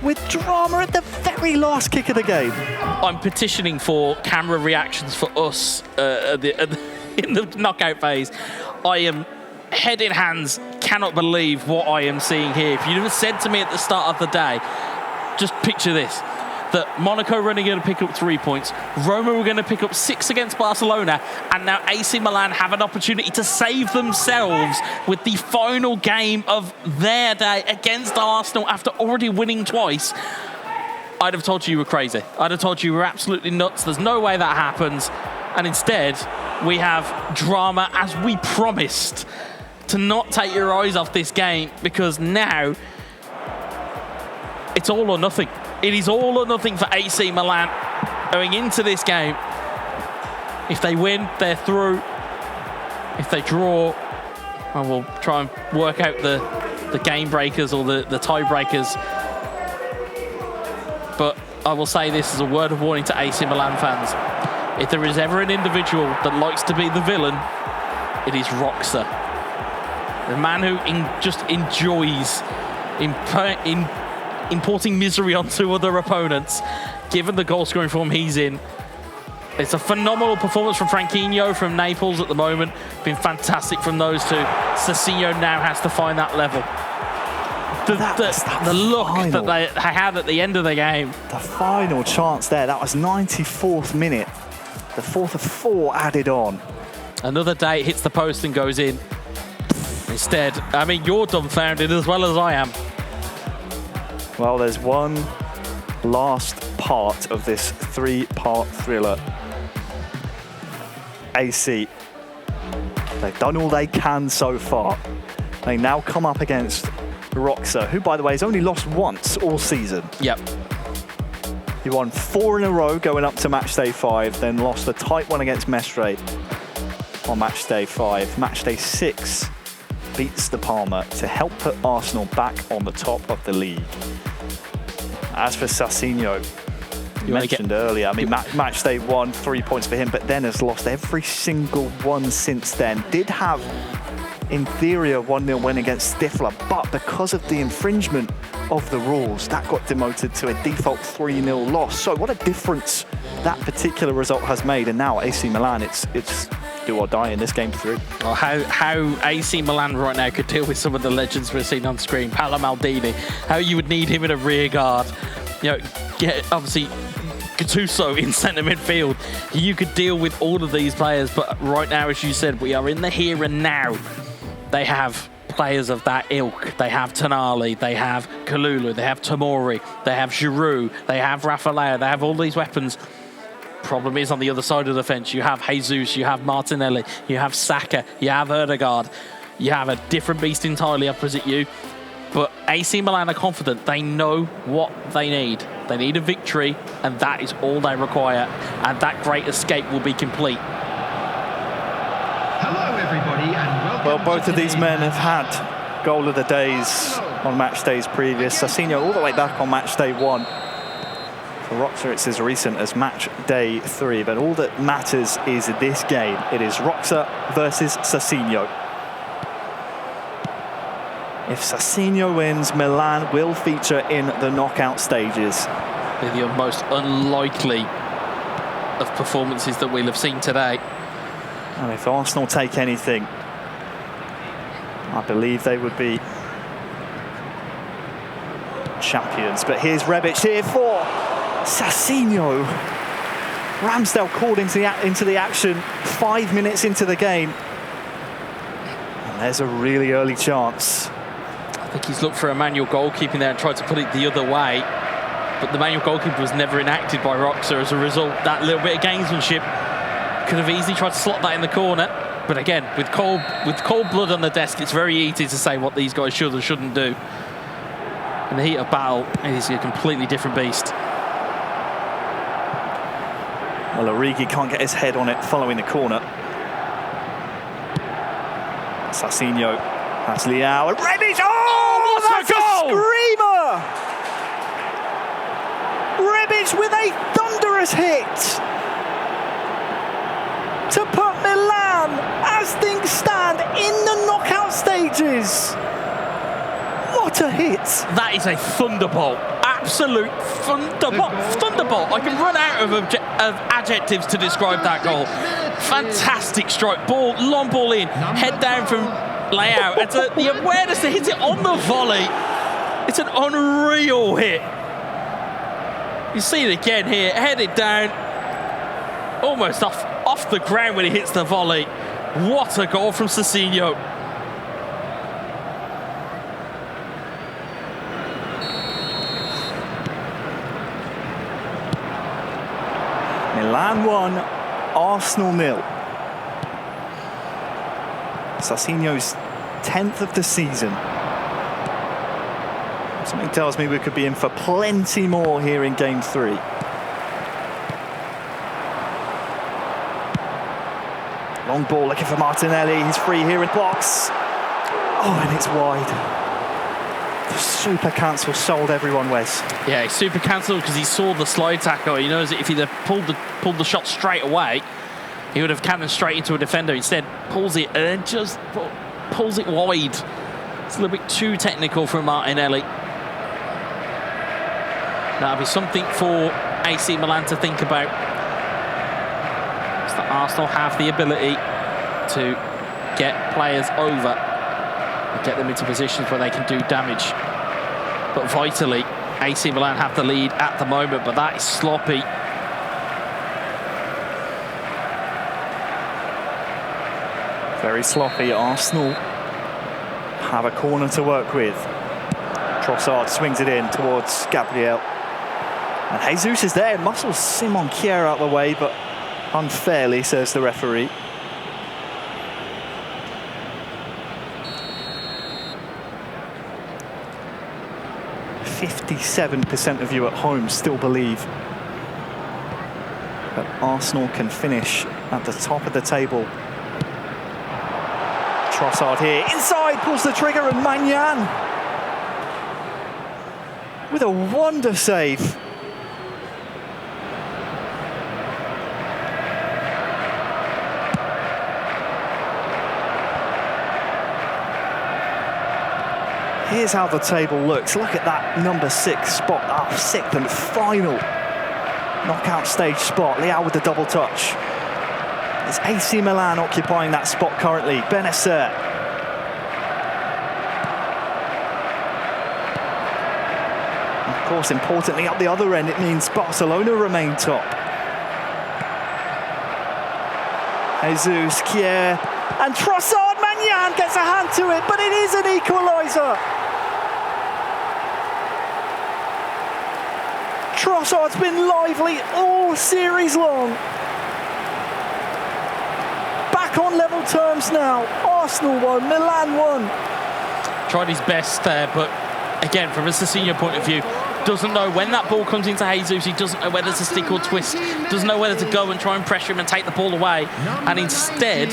with drama at the very last kick of the game. I'm petitioning for camera reactions for us in the knockout phase. I am head in hands, cannot believe what I am seeing here. If you'd have said to me at the start of the day, just picture this, that Monaco were only going to pick up 3 points, Roma were going to pick up 6 against Barcelona, and now AC Milan have an opportunity to save themselves with the final game of their day against Arsenal after already winning twice. I'd have told you were crazy. I'd have told you were absolutely nuts. There's no way that happens. And instead, we have drama as we promised. To not take your eyes off this game, because now it's all or nothing. It is all or nothing for AC Milan going into this game. If they win, they're through. If they draw, I will try and work out the game breakers or the tie breakers. But I will say this as a word of warning to AC Milan fans. If there is ever an individual that likes to be the villain, it is Roxa. The man who just enjoys importing misery onto other opponents, given the goal scoring form he's in. It's a phenomenal performance from Franquinho from Naples at the moment. Been fantastic from those two. Sassinho now has to find that level. The look that they had at the end of the game. The final chance there, that was 94th minute. The 4th of 4 added on. Another day it hits the post and goes in. Instead, I mean, you're dumbfounded as well as I am. Well, there's one last part of this 3-part thriller. AC, they've done all they can so far. They now come up against Roxa, who, by the way, has only lost once all season. Yep. He won 4 in a row going up to matchday 5, then lost a tight one against Mestre on matchday 5. Matchday 6 beats the Palmer to help put Arsenal back on the top of the league. As for Sassinho, you mentioned earlier, I mean, matchday 1, 3 points for him, but then has lost every single one since then. Did have, in theory, a 1-0 win against Stifler, but because of the infringement of the rules, that got demoted to a default 3-0 loss. So what a difference that particular result has made. And now AC Milan, it's do or die in this game 3. Well, how AC Milan right now could deal with some of the legends we're seeing on screen. Paolo Maldini, how you would need him in a rear guard. You know, obviously Gattuso in centre midfield. You could deal with all of these players, but right now, as you said, we are in the here and now. They have players of that ilk. They have Tonali, they have Kalulu, they have Tomori, they have Giroud, they have Rafael, they have all these weapons. Problem is, on the other side of the fence, you have Jesus, you have Martinelli, you have Saka, you have Erdegaard. You have a different beast entirely opposite you. But AC Milan are confident. They know what they need. They need a victory, and that is all they require. And that great escape will be complete. Hello, everybody, and welcome. Well, both of these men have had goal of the days on match days previous. Sassinho all the way back on match day 1 For Roxa, it's as recent as match day 3, but all that matters is this game. It is Roxa versus Sassinho. If Sassinho wins, Milan will feature in the knockout stages. They're the most unlikely of performances that we'll have seen today. And if Arsenal take anything, I believe they would be champions. But here's Rebic here for Sassinho. Ramsdale called into the action 5 minutes into the game. And there's a really early chance. I think he's looked for a manual goalkeeping there and tried to put it the other way. But the manual goalkeeper was never enacted by Roxa. As a result, that little bit of gamesmanship could have easily tried to slot that in the corner. But again, with cold blood on the desk, it's very easy to say what these guys should or shouldn't do. In the heat of battle, it is a completely different beast. Well, Origi can't get his head on it following the corner. Sassinho has Leao and Rebic. Oh, what a goal! Screamer! Rebic with a thunderous hit to put Milan, as things stand, in the knockout stages. What a hit! That is a thunderbolt. Absolute thunderbolt. Thunderbolt. I can run out of adjectives to describe that goal. Fantastic strike. Ball, long ball in. Head down from Leao. It's the awareness to hit it on the volley. It's an unreal hit. You see it again here. Headed down. Almost off the ground when he hits the volley. What a goal from Sassinho. Milan 1, Arsenal 0. Sassinho's 10th of the season. Something tells me we could be in for plenty more here in game 3. Long ball looking for Martinelli. He's free here in box. Oh, and it's wide. The super cancel sold everyone, Wes. Yeah, he's super cancelled because he saw the slide tackle. He knows that if he'd have pulled the shot straight away, he would have cannoned straight into a defender. Instead, pulls it and then just pulls it wide. It's a little bit too technical for Martinelli. That'll be something for AC Milan to think about. So Arsenal have the ability to get players over and get them into positions where they can do damage. But vitally, AC Milan have the lead at the moment, but that is sloppy. Very sloppy. Arsenal have a corner to work with. Trossard swings it in towards Gabriel. And Jesus is there, muscles Simon Kjær out the way, but unfairly, says the referee. %57% of you at home still believe that Arsenal can finish at the top of the table. Trossard here, inside, pulls the trigger, and Magnan with a wonder save. Here's how the table looks. Look at that number 6 spot, our 6th and final knockout stage spot. Leao with the double touch. It's AC Milan occupying that spot currently. Benacer. Of course, importantly, up the other end, it means Barcelona remain top. Jesus, Kjær, and Trossard. Magnan gets a hand to it, but it is an equaliser. Trossard's been lively all series long. Back on level terms now. Arsenal 1, Milan 1. Tried his best there, but again, from a Sassinho point of view, doesn't know when that ball comes into Jesus. He doesn't know whether to stick or twist. Doesn't know whether to go and try and pressure him and take the ball away. And instead,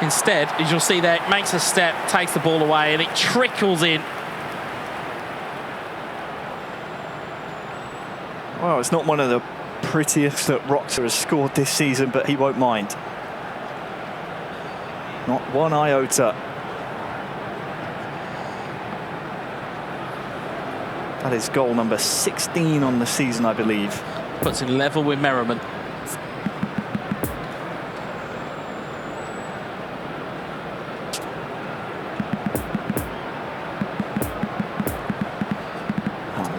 as you'll see there, makes a step, takes the ball away, and it trickles in. Well, it's not one of the prettiest that Roxa has scored this season, but he won't mind. Not one iota. That is goal number 16 on the season, I believe. Puts him level with Merriman.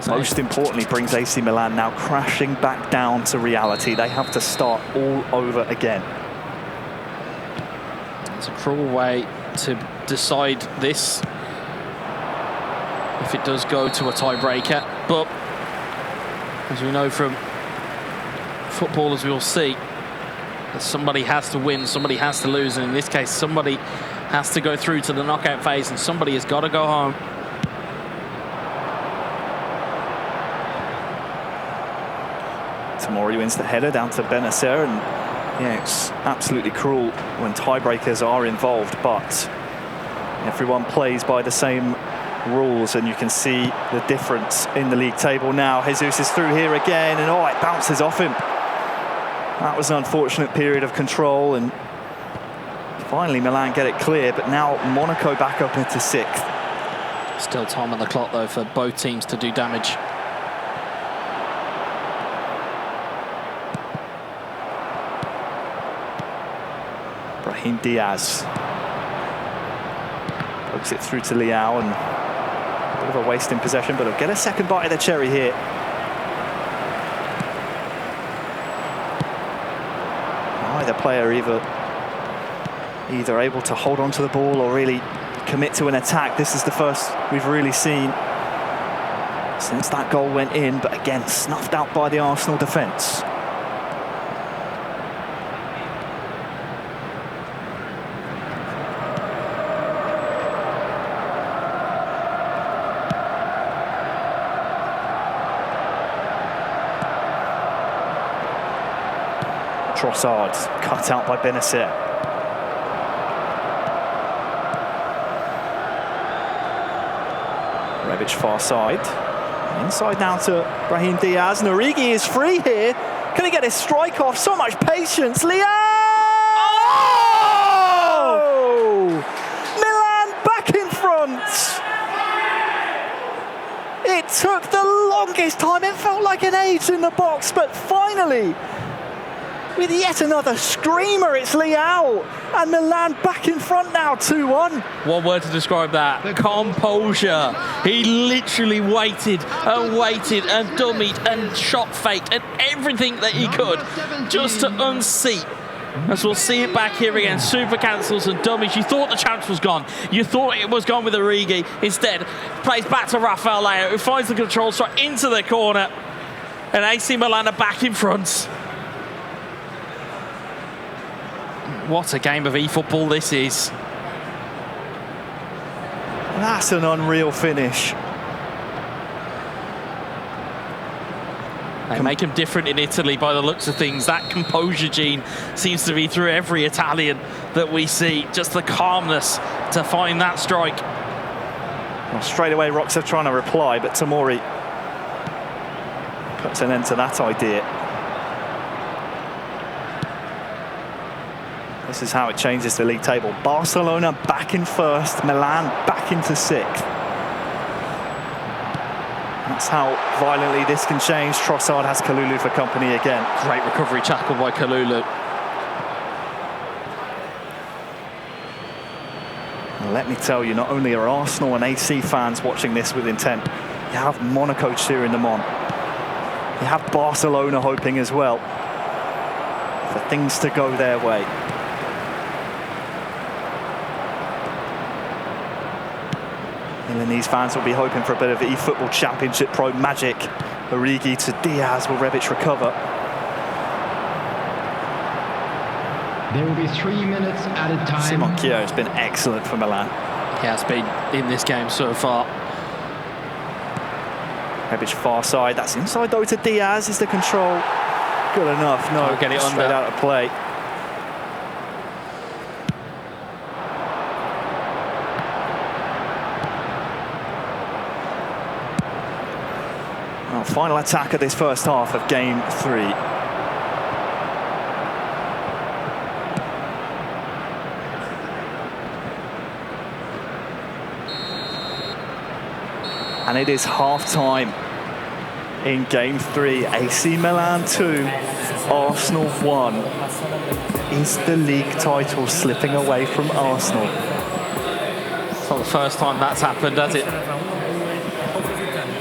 Most importantly, brings AC Milan now crashing back down to reality. They have to start all over again. It's a cruel way to decide this if it does go to a tiebreaker. But as we know from football, as we all see, that somebody has to win, somebody has to lose, and in this case, somebody has to go through to the knockout phase, and somebody has got to go home. Tomori wins the header down to Benacer, and yeah, it's absolutely cruel when tiebreakers are involved, but everyone plays by the same rules, and you can see the difference in the league table now. Jesus is through here again, and oh, it bounces off him. That was an unfortunate period of control, and finally Milan get it clear, but now Monaco back up into 6th. Still time on the clock, though, for both teams to do damage. Brahim Diaz pokes it through to Leao, and a bit of a waste in possession, but he'll get a second bite of the cherry here. Either player either able to hold on to the ball or really commit to an attack. This is the first we've really seen since that goal went in, but again snuffed out by the Arsenal defence. Trossard cut out by Benacer. Rebic far side. Inside now to Brahim Diaz. Origi is free here. Can he get his strike off? So much patience. Leao! Oh! Milan back in front. It took the longest time. It felt like an age in the box, but finally, with yet another screamer, it's Leao, and Milan back in front now, 2-1. One word to describe that: composure. He literally waited and waited and dummied and shot faked and everything that he could just to unseat. As we'll see it back here again, super cancels and dummies. You thought the chance was gone. You thought it was gone with Origi. Instead, plays back to Rafael Leao, who finds the control straight into the corner, and AC Milan are back in front. What a game of eFootball this is. That's an unreal finish. They make them different in Italy by the looks of things. That composure gene seems to be through every Italian that we see. Just the calmness to find that strike. Well, straight away, Roxa trying to reply, but Tomori puts an end to that idea. This is how it changes the league table. Barcelona back in 1st, Milan back into 6th. That's how violently this can change. Trossard has Kalulu for company again. Great recovery tackle by Kalulu. And let me tell you, not only are Arsenal and AC fans watching this with intent, you have Monaco cheering them on. You have Barcelona hoping as well for things to go their way. Milanese fans will be hoping for a bit of eFootball Championship Pro magic. Origi to Diaz. Will Rebic recover? There will be 3 minutes added time. Simon Kjær has been excellent for Milan. He has been in this game so far. Rebic far side. That's inside though to Diaz. Is the control good enough? No, Can't get it straight under. out of play. Final attack of this first half of game 3. And it is half-time in game 3. AC Milan 2, Arsenal 1. Is the league title slipping away from Arsenal? It's not the first time that's happened, has it?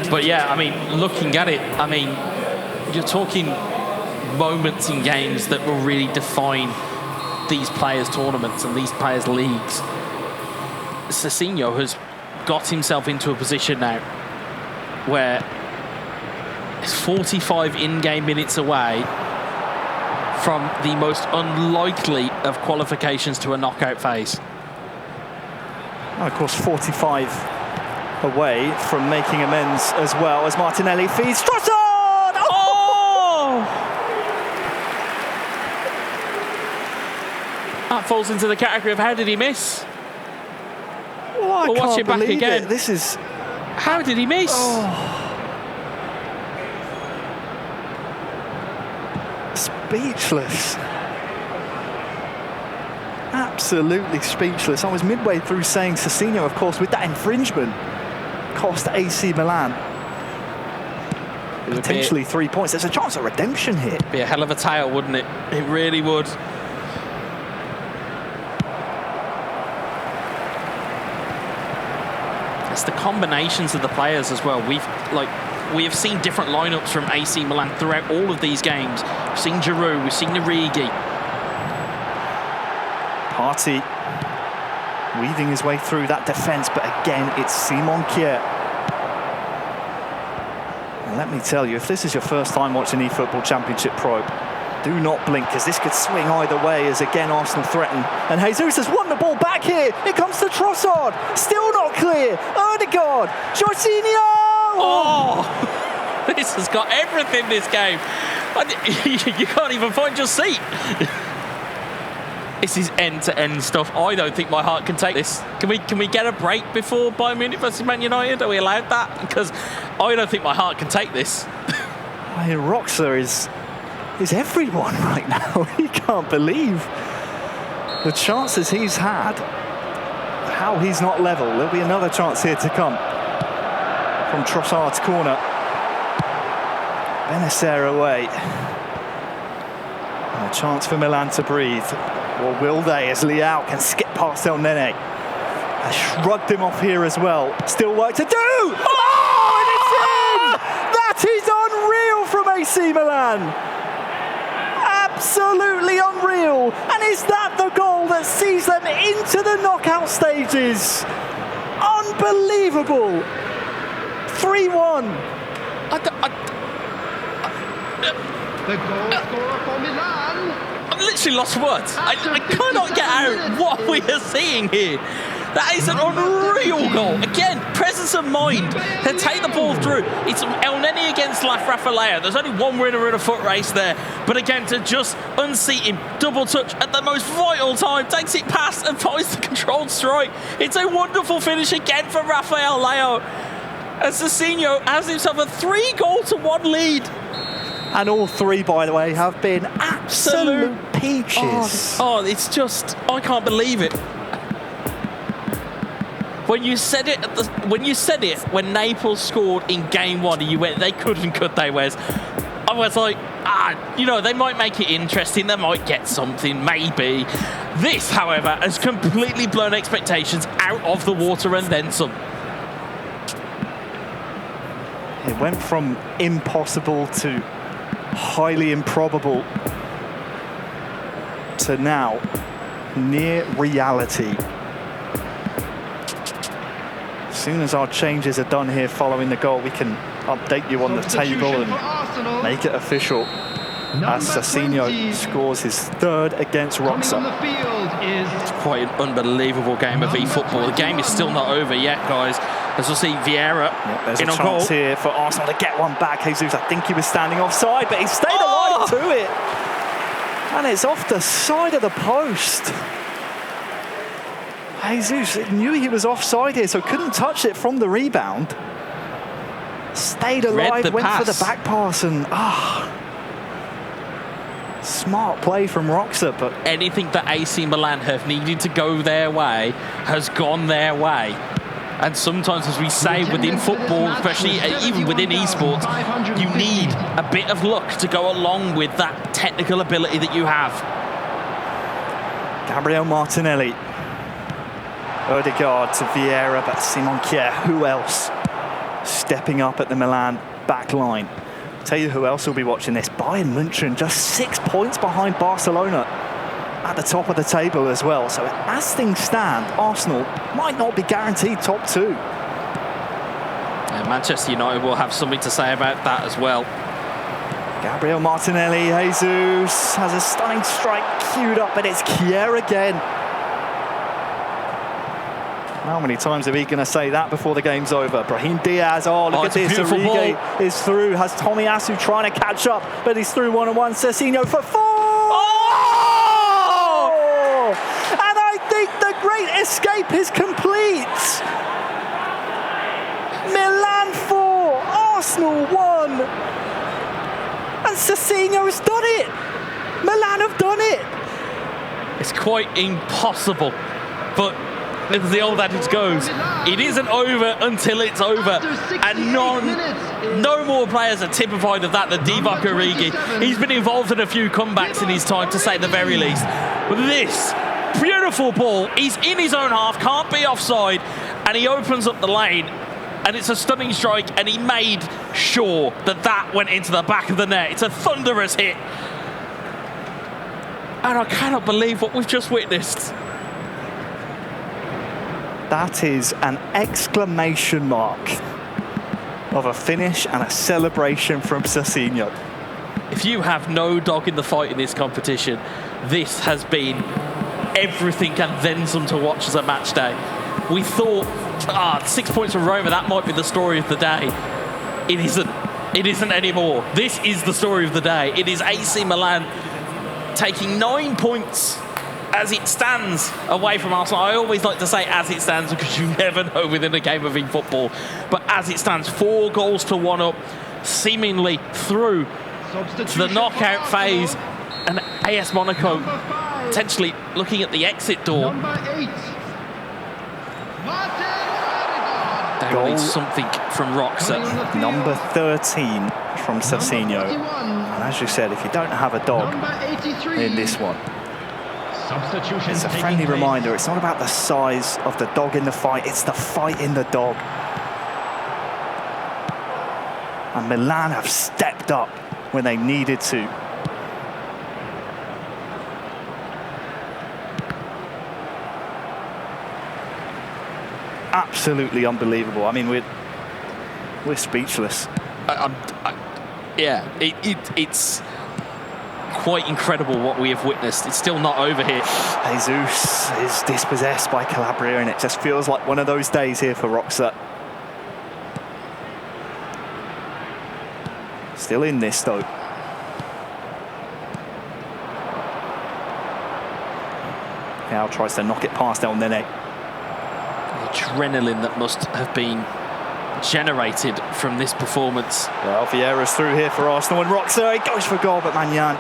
But yeah, I mean, looking at it, I mean, you're talking moments in games that will really define these players' tournaments and these players' leagues. Cezinho has got himself into a position now where he's 45 in-game minutes away from the most unlikely of qualifications to a knockout phase. And of course, 45 away from making amends as well as Martinelli feeds Trossard! Oh! That falls into the category of how did he miss? Oh, I We'll watch can't it back believe again. it. This is... How did he miss? Oh. Speechless. Absolutely speechless. I was midway through saying Cezinho, of course, with that infringement, cost AC Milan potentially 3 points. There's a chance of redemption here. Be a hell of a tale, wouldn't it? It really would. It's the combinations of the players as well. We have seen different lineups from AC Milan throughout all of these games. We've seen Giroud, we've seen Origi. Partey weaving his way through that defence, but again, it's Simon Kjær. And let me tell you, if this is your first time watching eFootball Championship Pro, do not blink, because this could swing either way as again Arsenal threaten. And Jesus has won the ball back here. It comes to Trossard. Still not clear. Odegaard. Jorginho! Oh! This has got everything, this game. You can't even find your seat. This is end-to-end stuff. I don't think my heart can take this. Can we get a break before Bayern Munich versus Man United? Are we allowed that? Because I don't think my heart can take this. I mean, Roxa is everyone right now. He can't believe the chances he's had. How he's not level. There'll be another chance here to come from Trossard's corner. Benacer away. And a chance for Milan to breathe. Or will they, as Leao can skip past El Nene. Has shrugged him off here as well. Still work to do! Oh, and it's in! That is unreal from AC Milan! Absolutely unreal! And is that the goal that sees them into the knockout stages? Unbelievable! 3-1. The goal scorer for Milan. I've literally lost words. I cannot get out what we are seeing here. That is an unreal goal. Again, presence of mind to take the ball through. It's El Nene against Rafael. There's only one winner in a foot race there. But again, to just unseat him, double touch at the most vital time, takes it past and finds the controlled strike. It's a wonderful finish again for Rafael Leao. As Cezinho has himself a 3-goal-to-1 lead. And all three, by the way, have been absolute peaches. Oh, it's just, I can't believe it. When you said it, when Naples scored in game 1, and you went, they couldn't, could they, Wes? I was like, they might make it interesting, they might get something, maybe. This, however, has completely blown expectations out of the water and then some. It went from impossible to highly improbable to now near reality. As soon as our changes are done here following the goal, we can update you on the table and make it official as Cezinho scores his 3rd against Roxa. It's quite an unbelievable game of eFootball. The game is still not over yet, guys. As we'll see, Vieira there's in a on chance goal. here for Arsenal to get one back. Jesus, I think he was standing offside, but he stayed alive to it. And it's off the side of the post. Jesus knew he was offside here, so couldn't touch it from the rebound. Stayed alive, the went for the pass. back pass, and smart play from Roxa, but Anything that AC Milan have needed to go their way has gone their way. And sometimes, as we say, within football, especially even within esports, you need a bit of luck to go along with that technical ability that you have. Gabriel Martinelli, Odegaard to Vieira, but Simon Kjær, who else stepping up at the Milan back line? Tell you who else will be watching this. Bayern München just 6 points behind Barcelona at the top of the table as well. So as things stand, Arsenal might not be guaranteed top 2. And Manchester United will have something to say about that as well. Gabriel Martinelli, Jesus has a stunning strike queued up, but it's Kjær again. How many times are we going to say that before the game's over? Brahim Diaz, oh, look at this. Origi is through, has Tomiyasu trying to catch up, but he's through one-on-one. Cezinho for 4! Oh! And I think the great escape is complete. Milan 4, Arsenal 1. And Cezinho has done it. Milan have done it. It's quite impossible, but as the old adage goes, it isn't over until it's over, and no more players are typified of that than Divock Origi. He's been involved in a few comebacks in his time, to say the very least. But this beautiful ball, he's in his own half, can't be offside, and he opens up the lane, and it's a stunning strike, and he made sure that that went into the back of the net. It's a thunderous hit, and I cannot believe what we've just witnessed. That is an exclamation mark of a finish and a celebration from Cezinho. If you have no dog in the fight in this competition, this has been everything and then some to watch as a match day. We thought, 6 points from Roma, that might be the story of the day. It isn't. It isn't anymore. This is the story of the day. It is AC Milan taking 9 points as it stands away from Arsenal. I always like to say as it stands because you never know within a game of eFootball. But as it stands, 4 goals to 1 up, seemingly through to the knockout phase, and AS Monaco potentially looking at the exit door. They need something from Roxa. Number 13 from Cezinho. And as you said, if you don't have a dog in this one, it's a friendly reminder. It's not about the size of the dog in the fight, it's the fight in the dog. And Milan have stepped up when they needed to. Absolutely unbelievable. I mean, we're speechless. It's quite incredible what we have witnessed. It's still not over here. Jesus is dispossessed by Calabria, and it just feels like one of those days here for Roxa. Still in this though. Now tries to knock it past El Nene. The adrenaline that must have been generated from this performance. Well, Vieira's through here for Arsenal, and Roxa, he goes for goal, but Magnan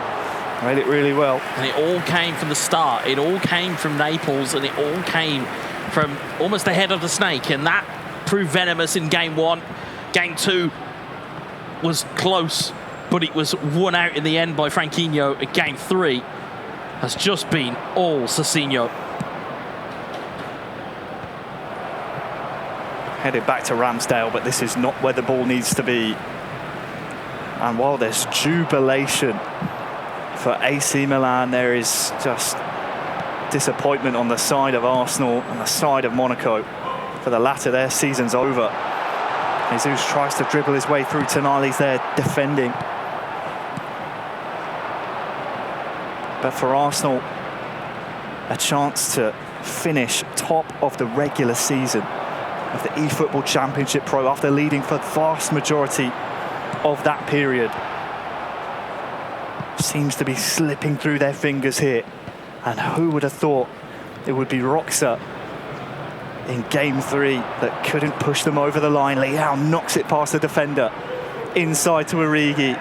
made it really well. And it all came from the start. It all came from Naples, and it all came from almost the head of the snake, and that proved venomous in game 1. Game 2 was close, but it was won out in the end by Franquinho. And game 3 has just been all Cezinho. Headed back to Ramsdale, but this is not where the ball needs to be. And while there's jubilation for AC Milan, there is just disappointment on the side of Arsenal and the side of Monaco. For the latter, their season's over. Jesus tries to dribble his way through. Tonali's there defending. But for Arsenal, a chance to finish top of the regular season of the eFootball Championship Pro after leading for the vast majority of that period. Seems to be slipping through their fingers here. And who would have thought it would be Roxa in game 3 that couldn't push them over the line. Leao knocks it past the defender, inside to Origi.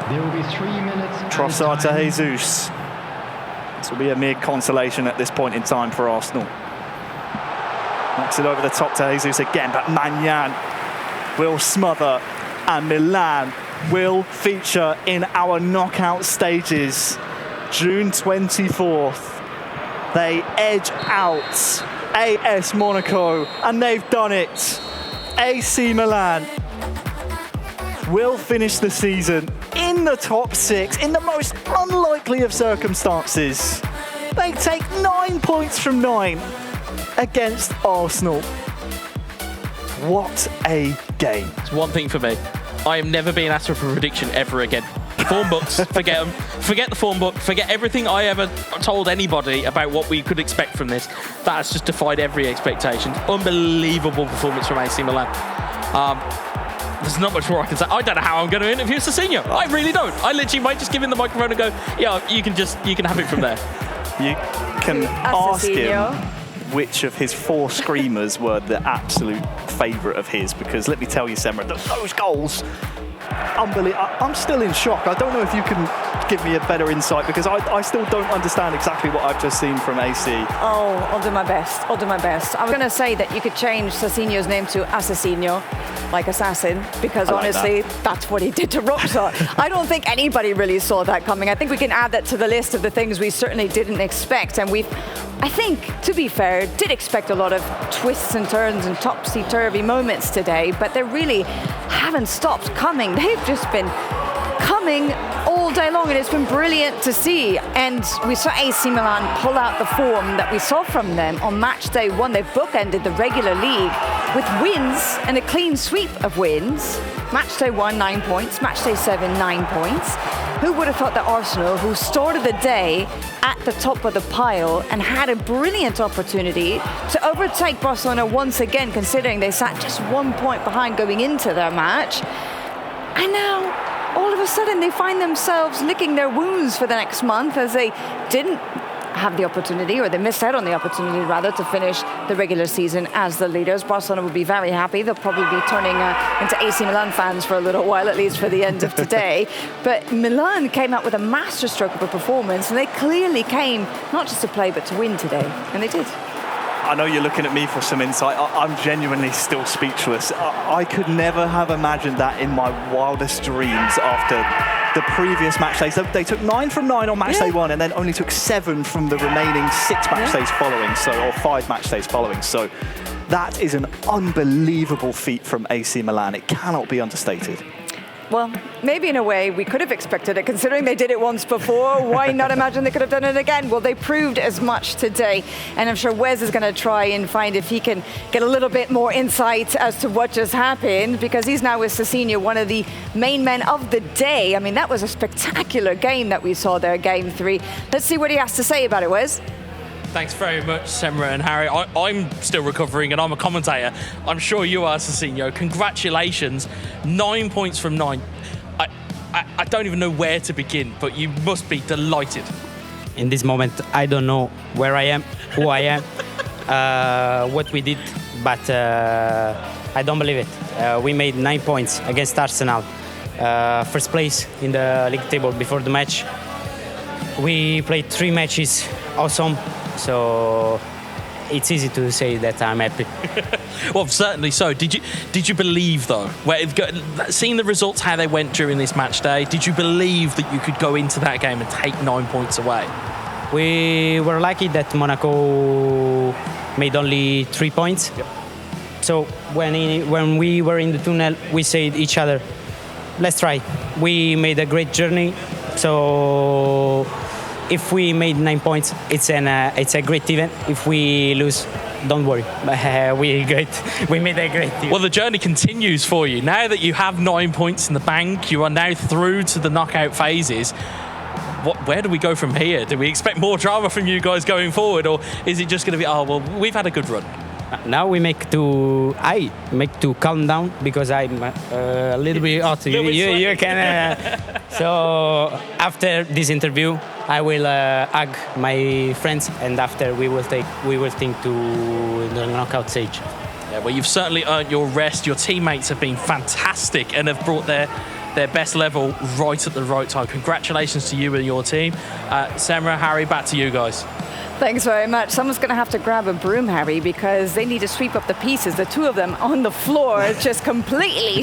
There will be 3 minutes. Trossard to Jesus. This will be a mere consolation at this point in time for Arsenal. Knocks it over the top to Jesus again, but Magnan will smother, and Milan will feature in our knockout stages. June 24th, they edge out AS Monaco, and they've done it. AC Milan will finish the season in the top 6 in the most unlikely of circumstances. They take 9 points from 9 against Arsenal. What a game. It's one thing for me. I am never being asked for a prediction ever again. Form books, forget them. Forget the form book. Forget everything I ever told anybody about what we could expect from this. That has just defied every expectation. Unbelievable performance from AC Milan. There's not much more I can say. I don't know how I'm going to interview Sassinho. I really don't. I literally might just give him the microphone and go, yeah, you can have it from there. You can ask him which of his 4 screamers were the absolute favourite of his, because let me tell you, Semra, those goals, unbelievable. I'm still in shock. I don't know if you can give me a better insight, because I still don't understand exactly what I've just seen from AC. Oh, I'll do my best. I'll do my best. I was going to say that you could change Sassinho's name to Assassino, like assassin, because honestly, that's what he did to Roxa. I don't think anybody really saw that coming. I think we can add that to the list of the things we certainly didn't expect. And I think, to be fair, did expect a lot of twists and turns and topsy-turvy moments today, but they really haven't stopped coming. They've just been coming all day long, and it's been brilliant to see. And we saw AC Milan pull out the form that we saw from them on match day 1. They bookended the regular league with wins and a clean sweep of wins. Match day 1, 9 points. Match day 7, 9 points. Who would have thought that Arsenal, who started the day at the top of the pile and had a brilliant opportunity to overtake Barcelona once again, considering they sat just 1 point behind going into their match, and now all of a sudden they find themselves licking their wounds for the next month, as they didn't have the opportunity, or they missed out on the opportunity rather, to finish the regular season as the leaders. Barcelona will be very happy. They'll probably be turning into AC Milan fans for a little while, at least for the end of today. But Milan came out with a masterstroke of a performance, and they clearly came not just to play but to win today, and they did. I know you're looking at me for some insight. I'm genuinely still speechless. I could never have imagined that in my wildest dreams after the previous match days. They took 9 from 9 on match day 1, and then only took 7 from the remaining 6 match days following, or 5 match days following. So that is an unbelievable feat from AC Milan. It cannot be understated. Well, maybe in a way we could have expected it, considering they did it once before. Why not imagine they could have done it again? Well, they proved as much today, and I'm sure Wes is going to try and find if he can get a little bit more insight as to what just happened, because he's now with Sassinho, one of the main men of the day. I mean, that was a spectacular game that we saw there, game 3. Let's see what he has to say about it, Wes. Thanks very much, Semra and Harry. I'm still recovering, and I'm a commentator. I'm sure you are, Sassinho. Congratulations. 9 points from 9. I don't even know where to begin, but you must be delighted. In this moment, I don't know where I am, who I am, what we did, but I don't believe it. We made 9 points against Arsenal. First place in the league table before the match. We played 3 matches, awesome. So it's easy to say that I'm happy. Well, certainly so. Did you believe, though, seeing the results, how they went during this match day, did you believe that you could go into that game and take 9 points away? We were lucky that Monaco made only 3 points. Yep. So when we were in the tunnel, we said each other, let's try. We made a great journey. So if we made 9 points, it's a great event. If we lose, don't worry. We made a great event. Well, the journey continues for you. Now that you have 9 points in the bank, you are now through to the knockout phases. Where do we go from here? Do we expect more drama from you guys going forward, or is it just going to be, oh, well, we've had a good run? Now I make to calm down, because I'm a little bit hot. You can. So after this interview, I will hug my friends, and after we will think to the knockout stage. Yeah, well, you've certainly earned your rest. Your teammates have been fantastic and have brought their best level right at the right time. Congratulations to you and your team. Semra, Harry, back to you guys. Thanks very much. Someone's going to have to grab a broom, Harry, because they need to sweep up the pieces, the two of them on the floor, just completely